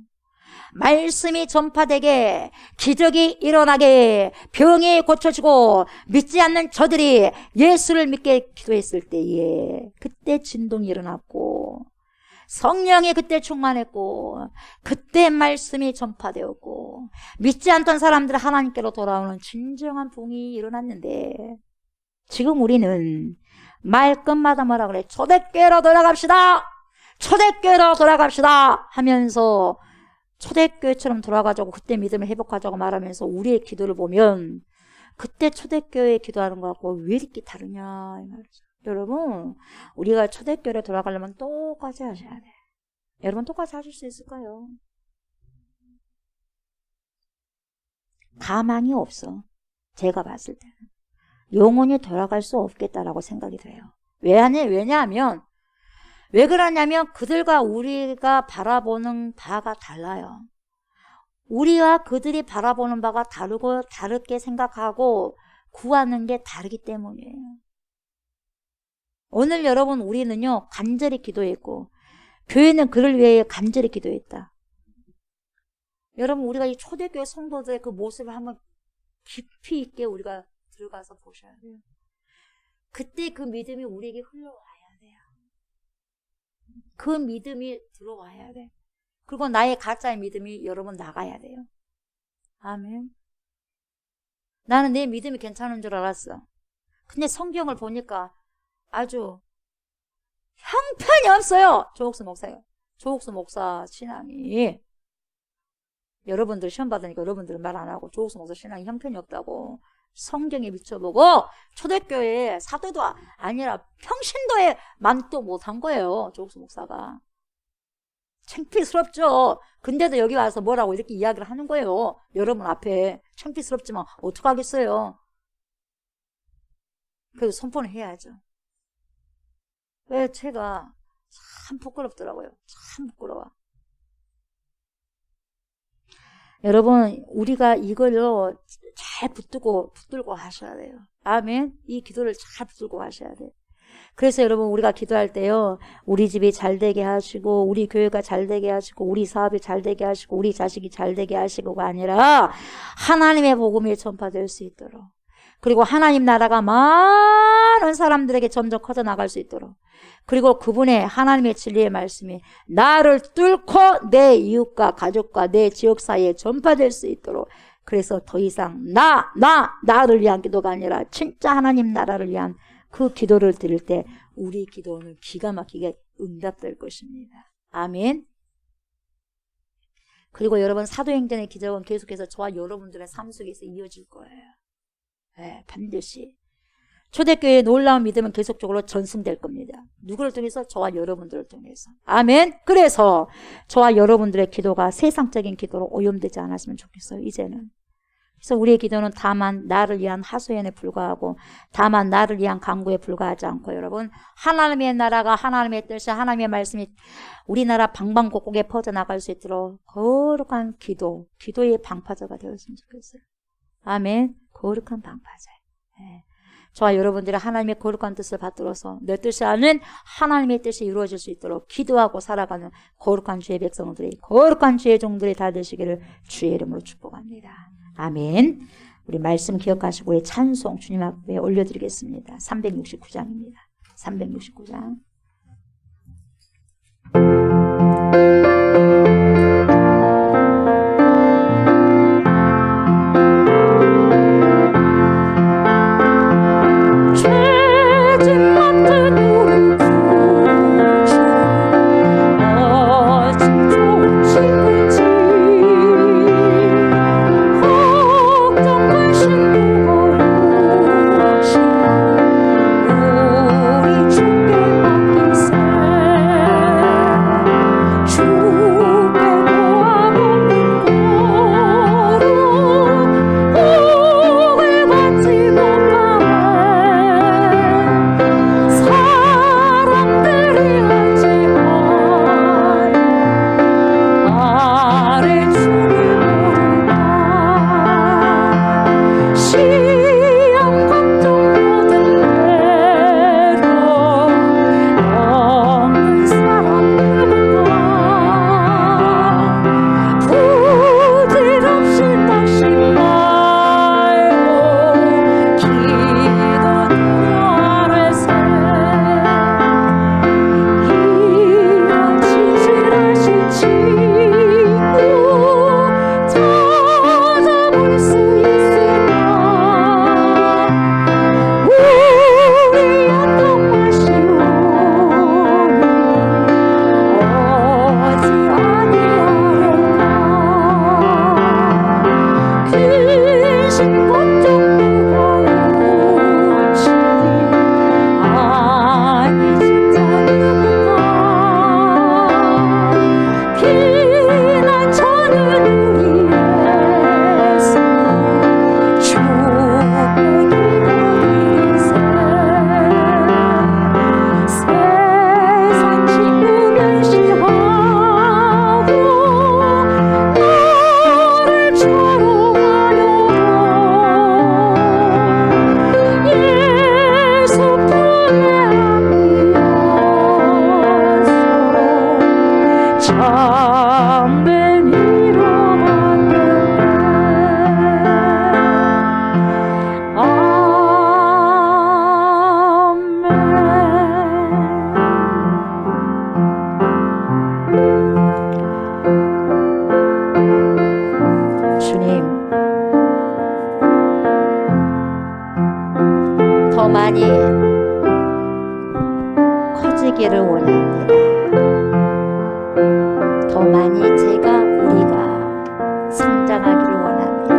말씀이 전파되게, 기적이 일어나게, 병이 고쳐지고 믿지 않는 저들이 예수를 믿게 기도했을 때에 그때 진동이 일어났고 성령이 그때 충만했고 그때 말씀이 전파되었고 믿지 않던 사람들이 하나님께로 돌아오는 진정한 부흥이 일어났는데, 지금 우리는 말끝마다 뭐라 그래? 초대교회로 돌아갑시다. 초대교회로 돌아갑시다 하면서 초대교회처럼 돌아가자고, 그때 믿음을 회복하자고 말하면서 우리의 기도를 보면 그때 초대교회에 기도하는 것하고 왜 이렇게 다르냐 이 말이죠. 여러분, 우리가 초대교회로 돌아가려면 똑같이 하셔야 돼. 여러분 똑같이 하실 수 있을까요? 가망이 없어. 제가 봤을 때는 영원히 돌아갈 수 없겠다라고 생각이 돼요. 왜냐하면 왜 그러냐면 그들과 우리가 바라보는 바가 달라요. 우리와 그들이 바라보는 바가 다르고 다르게 생각하고 구하는 게 다르기 때문이에요. 오늘 여러분, 우리는요 간절히 기도했고 교회는 그를 위해 간절히 기도했다. 여러분, 우리가 이 초대교회 성도들의 그 모습을 한번 깊이 있게 우리가 들어가서 보셔야 돼요. 그때 그 믿음이 우리에게 흘러와야 돼요. 그 믿음이 들어와야 돼. 그리고 나의 가짜의 믿음이 여러분 나가야 돼요. 아멘. 나는 내 믿음이 괜찮은 줄 알았어. 근데 성경을 보니까 아주 형편이 없어요. 조옥수 목사요. 조옥수 목사 신앙이, 여러분들 시험 받으니까 여러분들은 말 안 하고 조옥수 목사 신앙이 형편이 없다고 성경에 비춰보고 초대교회 사도도 아니라 평신도에 만도 못한 거예요. 조옥수 목사가. 창피스럽죠. 근데도 여기 와서 뭐라고 이렇게 이야기를 하는 거예요. 여러분 앞에. 창피스럽지만 어떡하겠어요. 그래도 선포는 해야죠. 왜 제가 참 부끄럽더라고요. 참 부끄러워. 여러분, 우리가 이걸로 잘 붙들고 하셔야 돼요. 아멘. 이 기도를 잘 붙들고 하셔야 돼요. 그래서 여러분, 우리가 기도할 때요, 우리 집이 잘 되게 하시고, 우리 교회가 잘 되게 하시고, 우리 사업이 잘 되게 하시고, 우리 자식이 잘 되게 하시고가 아니라 하나님의 복음이 전파될 수 있도록, 그리고 하나님 나라가 많은 사람들에게 점점 커져나갈 수 있도록, 그리고 그분의 하나님의 진리의 말씀이 나를 뚫고 내 이웃과 가족과 내 지역 사이에 전파될 수 있도록, 그래서 더 이상 나를 위한 기도가 아니라 진짜 하나님 나라를 위한 그 기도를 드릴 때 우리 기도는 기가 막히게 응답될 것입니다. 아멘. 그리고 여러분, 사도행전의 기적은 계속해서 저와 여러분들의 삶 속에서 이어질 거예요. 네, 반드시. 초대교회의 놀라운 믿음은 계속적으로 전승될 겁니다. 누구를 통해서? 저와 여러분들을 통해서. 아멘. 그래서 저와 여러분들의 기도가 세상적인 기도로 오염되지 않았으면 좋겠어요, 이제는. 그래서 우리의 기도는 다만 나를 위한 하소연에 불과하고 다만 나를 위한 간구에 불과하지 않고, 여러분, 하나님의 나라가, 하나님의 뜻이, 하나님의 말씀이 우리나라 방방곡곡에 퍼져나갈 수 있도록 거룩한 기도의 방파제가 되었으면 좋겠어요. 아멘. 거룩한 방파제. 네. 저와 여러분들이 하나님의 거룩한 뜻을 받들어서 내 뜻이 아닌 하나님의 뜻이 이루어질 수 있도록 기도하고 살아가는 거룩한 주의 백성들이, 거룩한 주의 종들이 다 되시기를 주의 이름으로 축복합니다. 아멘. 우리 말씀 기억하시고 우리 찬송 주님 앞에 올려드리겠습니다. 369장입니다. 369장. 많이 커지기를 원합니다. 더 많이 우리가 성장하기를 원합니다.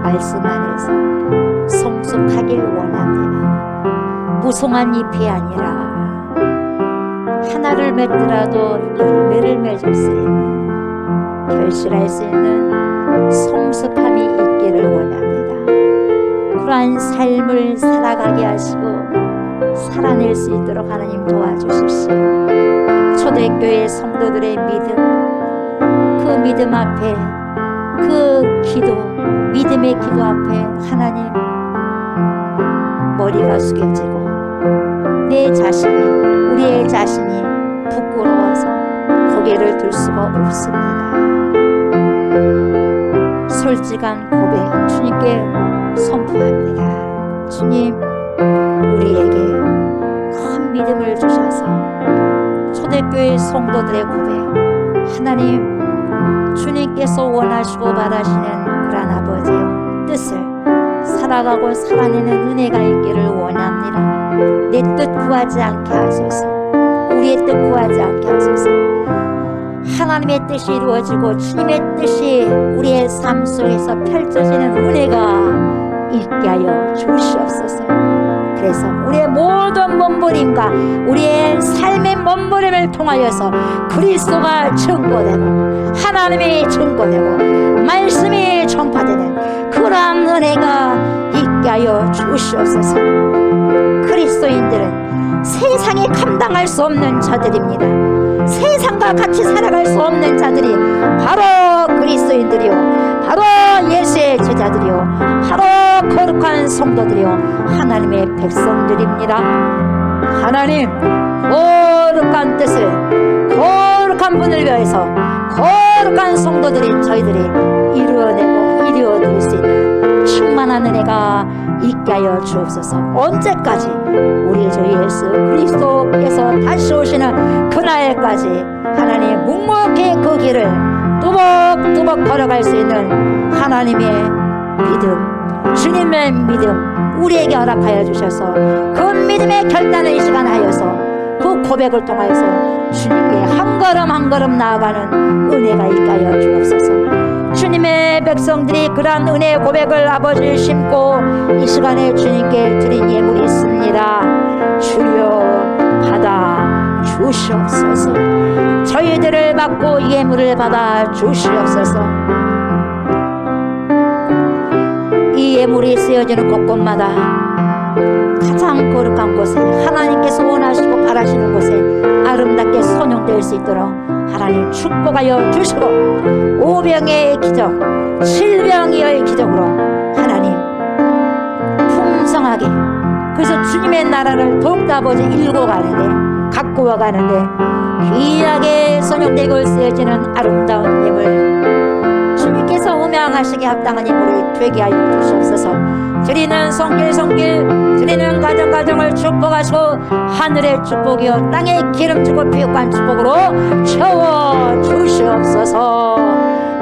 말씀 안에서 성숙하기를 원합니다. 무성한 잎이 아니라 하나를 맺더라도 열매를 맺을 수 있는, 결실할 수 있는 성숙함이 있기를 원합니다. 그러한 삶을 살아가게 하시고 살아낼 수 있도록 하나님 도와주십시오. 초대교회 성도들의 믿음, 그 믿음 앞에, 그 기도, 믿음의 기도 앞에 하나님 머리가 숙여지고 내 자신이, 우리의 자신이 부끄러워서 고개를 들 수가 없습니다. 솔직한 고백 주님께 선포합니다. 주님, 우리에게 큰 믿음을 주셔서 초대교회 성도들의 고백, 하나님 주님께서 원하시고 바라시는 하늘한 아버지여, 뜻을 살아가고 살아내는 은혜가 있기를 원합니다. 내 뜻 구하지 않게 하소서. 우리의 뜻 구하지 않게 하소서. 하나님의 뜻이 이루어지고 주님의 뜻이 우리의 삶 속에서 펼쳐지는 은혜가 있게 하여 주시옵소서. 그래서 우리의 모든 몸부림과 우리의 삶의 몸부림을 통하여서 그리스도가 증거되고 하나님이 증거되고 말씀이 전파되는 그러한 은혜가 있게 하여 주시옵소서. 그리스도인들은 세상에 감당할 수 없는 자들입니다. 세상과 같이 살아갈 수 없는 자들이 바로 그리스도인들이요, 바로 예수의 제자들이요, 바로 거룩한 성도들이요, 하나님의 백성들입니다. 하나님, 거룩한 뜻을, 거룩한 분을 위해서 거룩한 성도들인 저희들이 이루어내고 이루어드릴 수 있는 충만한 은혜가 있게 하여 주옵소서. 언제까지? 우리 주 예수 그리스도께서 다시 오시는 그날까지 하나님 묵묵히 그 길을 뚜벅뚜벅 걸어갈 수 있는 하나님의 믿음, 주님의 믿음 우리에게 허락하여 주셔서 그 믿음의 결단을 이 시간 하여서 그 고백을 통하여서 주님께 한 걸음 한 걸음 나아가는 은혜가 있게 하여 주옵소서. 주님의 백성들이 그러한 은혜의 고백을 아버지 심고 이 시간에 주님께 드린 예물이 있습니다. 주여 받아 주시옵소서. 저희들을 받고 예물을 받아 주시옵소서. 이 예물이 쓰여지는 곳곳마다 가장 거룩한 곳에 하나님께서 원하시고 바라시는 곳에 아름답게 선용될 수 있도록 하나님 축복하여 주시고 오병의 기적, 칠병이의 기적으로 하나님 풍성하게 그래서 주님의 나라를 더욱더 아버지 일고 가는데 가꾸어 가는데 귀하게 선용되고 쓰여지는 아름다운 예물 주님께서 음양하시기에 합당한 예물이 되게 하여 주시옵소서. 드리는 손길 드리는 가정을 축복하시고 하늘의 축복이요 땅의 기름지고 비옥한 축복으로 채워 주시옵소서.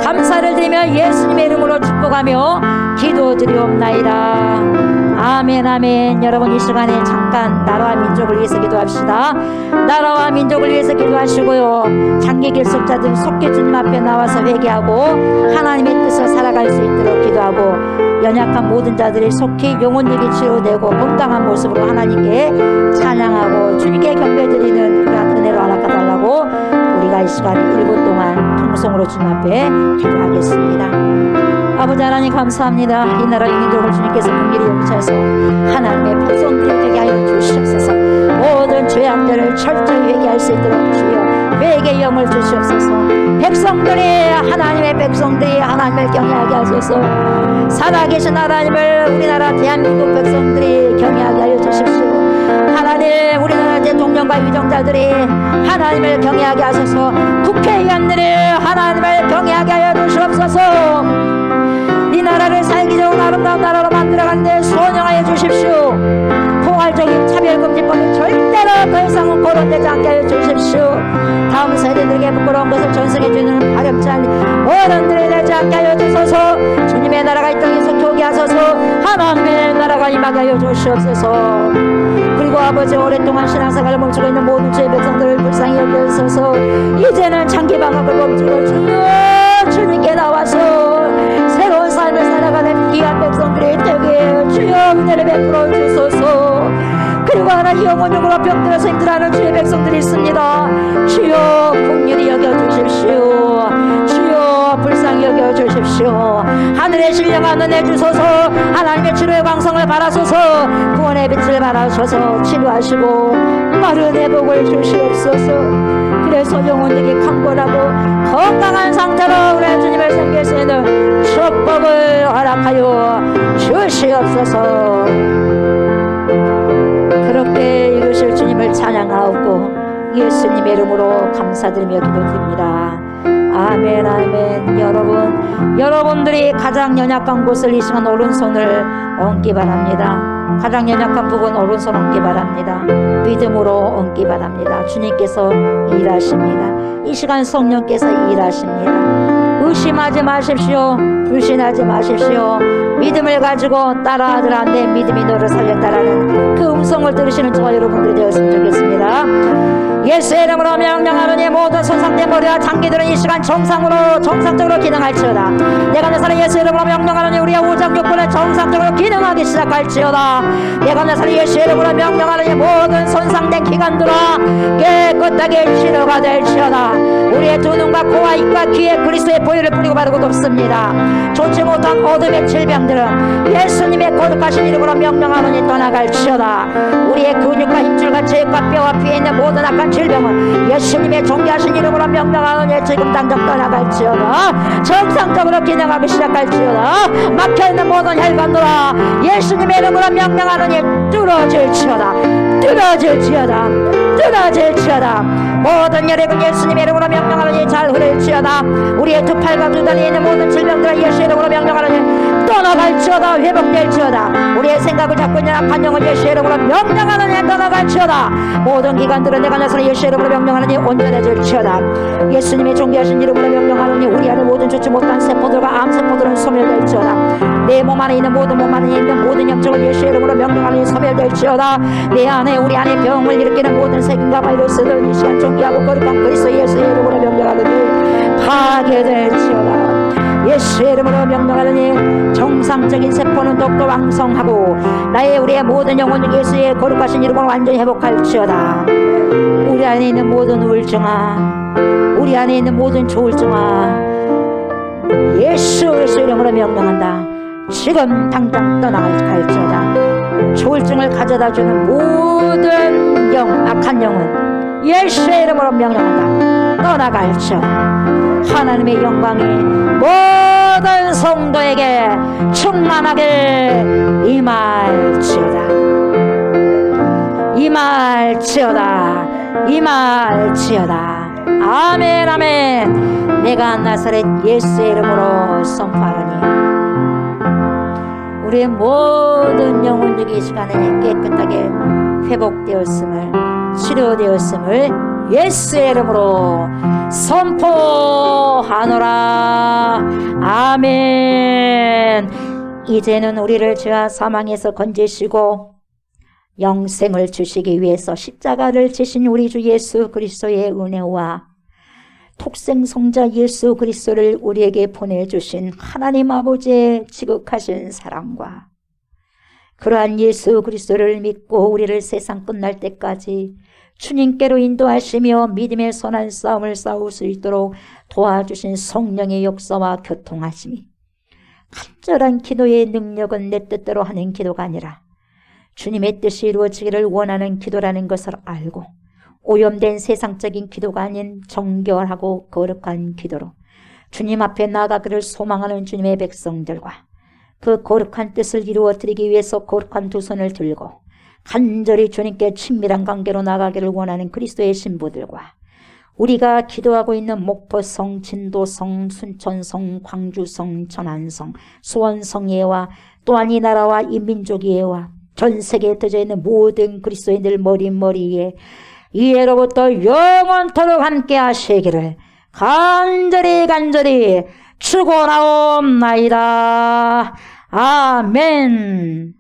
감사를 드리며 예수님의 이름으로 축복하며 기도드리옵나이다. 아멘 아멘. 여러분 이 시간에 잠깐 나라와 민족을 위해서 기도합시다. 나라와 민족을 위해서 기도하시고요, 장기 결석자들 속히 주님 앞에 나와서 회개하고 하나님의 뜻을 살아갈 수 있도록 기도하고 연약한 모든 자들이 속히 영혼력이 치료되고 건강한 모습으로 하나님께 찬양하고 주님께 경배드리는 그러한 은혜로 허락해달라고 우리가 이 시간에 1분 동안 통성으로 주님 앞에 기도하겠습니다. 아버지 하나님 감사합니다. 이 나라 이 민족을 주님께서 긍휼히 여기셔서 하나님의 백성들이 되게 하여 주시옵소서. 모든 죄악들을 철저히 회개할 수 있도록 주여 회개의 영을 주시옵소서. 백성들이 하나님의 백성들이 하나님을 경외하게 하소서. 살아계신 하나님을 우리나라 대한민국 백성들이 경외하게 하여 주십시오. 하나님 우리나라 대통령과 위정자들이 하나님을 경외하게 하소서. 국회의원들이 하나님을 경외하게 하여 주시옵소서. 이 나라를 살기 좋은 아름다운 나라로 만들어가는데 소원하여 주십시오. 포괄적인 차별금지법은 절대로 더 이상은 거론되지 않게 하여 주십시오. 다음 세대들에게 부끄러운 것을 전승해주는 바람지 않는 어른들이 되지 않게 하여 주소서. 주님의 나라가 이 땅에서 교게 하소서. 하나님의 나라가 임하게 하여 주시옵소서. 그리고 아버지 오랫동안 신앙생활을 멈추고 있는 모든 주의 백성들을 불쌍히 여기소서. 이제는 장기방학을 멈추고 주여 주님께 나와서 새로운 삶을 살아가는 귀한 백성들이 되게 주여 은혜를 베풀어 주소서. 그리고 하나님 영혼적으로 병들어서 힘들어하는 주의 백성들이 있습니다. 주여 긍휼히 여겨주십시오. 주여 불쌍히 여겨주십시오. 하늘의 신령한 은혜 주소서. 하나님의 치료의 광성을 바라소서. 구원의 빛을 바라소서. 치료하시고 마른 회복을 주시옵소서. 그래서 영혼력이 강건하고 건강한 상태로 우리 주님을 섬길 수 있는 축복을 허락하여 주시옵소서. 그렇게 이루실 주님을 찬양하옵고 예수님의 이름으로 감사드리며 기도드립니다. 아멘 아멘. 여러분들이 가장 연약한 곳을 이 시간 오른손을 얹기 바랍니다. 가장 연약한 부분 오른손 얹기 바랍니다. 믿음으로 얹기 바랍니다. 주님께서 일하십니다. 이 시간 성령께서 일하십니다. 의심하지 마십시오. 불신하지 마십시오. 믿음을 가지고 따라하더라 내 믿음이 너를 살렸다라는 그 음성을 들으시는 저와 여러분들이 되었으면 좋겠습니다. 예수의 이름으로 명령하노니 모든 손상된 머리와 장기들은 이 시간 정상적으로 기능할지어다. 내가 내 살에 예수의 이름으로 명령하노니 우리의 오장육부는 정상적으로 기능하기 시작할지어다. 내가 내 살에 예수의 이름으로 명령하노니 모든 손상된 기관들아 깨끗하게 치료가 될지어다. 우리의 두 눈과 코와 입과 귀에 그리스도의 보혈을 뿌리고 바르고 돕습니다. 좋지 못한 어둠의 질병들은 예수님의 거룩하신 이름으로 명령하노니 떠나갈지어다. 우리의 근육과 힘줄과 체육과 뼈와 피에 있는 모든 악한 질병은 예수님의 존귀하신 이름으로 명령하노니 지금 당장 떠나갈지어다. 정상적으로 기능하기 시작할지어다. 막혀있는 모든 혈관들아 예수님의 이름으로 명령하노니 뚫어질지어다. 뚫어질지어다. 뚫어질지어다. 모든 혈액은 예수님의 이름으로 명령하노니 잘 흐를지어다. 우리의 두 팔과 두 다리에 있는 모든 질병들은 예수의 이름으로 명령하노니 떠나갈지어다. 회복될지어다. 우리의 생각을 잡고 있는 악한 영은 예수의 이름으로 명령하노니 떠나갈지어다. 모든 기관들은 내가 나서는 예수의 이름으로 명령하노니 온전해질지어다. 예수님의 존귀하신 이름으로 명령하노니 우리 안에 모든 좋지 못한 세포들과 암세포들은 소멸될지어다. 내 몸 안에 있는 모든 몸 안에 있는 모든 염증을 예수의 이름으로 명령하노니 소멸될지어다. 내 안에 우리 안에 병을 일으키는 모든 세균과 바이러스들 이 시간 존귀하고 거룩한 그리스도 예수의 이름으로 명령하노니 파괴될지어다. 예수의 이름으로 명령하노니 정상적인 세포는 더욱더 왕성하고 나의 우리의 모든 영혼을 예수의 거룩하신 이름으로 완전히 회복할지어다. 우리 안에 있는 모든 우울증아 우리 안에 있는 모든 조울증아 예수 그리스도의 이름으로 명령한다. 지금 당장 떠나갈지어다. 조울증을 가져다주는 모든 악한 영은 예수의 이름으로 명령한다. 떠나갈지어다. 하나님의 영광이 모든 성도에게 충만하게 임할지어다. 임할지어다. 임할지어다. 아멘 아멘. 내가 나사렛 예수의 이름으로 선포하노니 우리의 모든 영혼들이 이 시간에 깨끗하게 회복되었음을 치료되었음을 예수의 이름으로 선포하노라. 아멘. 이제는 우리를 죄와 사망에서 건지시고 영생을 주시기 위해서 십자가를 지신 우리 주 예수 그리스도의 은혜와 독생성자 예수 그리스도를 우리에게 보내주신 하나님 아버지의 지극하신 사랑과 그러한 예수 그리스도를 믿고 우리를 세상 끝날 때까지 주님께로 인도하시며 믿음의 선한 싸움을 싸울 수 있도록 도와주신 성령의 역사와 교통하심이 간절한 기도의 능력은 내 뜻대로 하는 기도가 아니라 주님의 뜻이 이루어지기를 원하는 기도라는 것을 알고 오염된 세상적인 기도가 아닌 정결하고 거룩한 기도로 주님 앞에 나아가기를 소망하는 주님의 백성들과 그 거룩한 뜻을 이루어드리기 위해서 거룩한 두 손을 들고 간절히 주님께 친밀한 관계로 나아가기를 원하는 그리스도의 신부들과 우리가 기도하고 있는 목포성, 진도성, 순천성, 광주성, 전안성, 수원성 예와 또한 이 나라와 이 민족 예와 전 세계에 터져 있는 모든 그리스도인들 머리에 이해로부터 영원토록 함께 하시기를 간절히 축원하옵나이다. 아멘.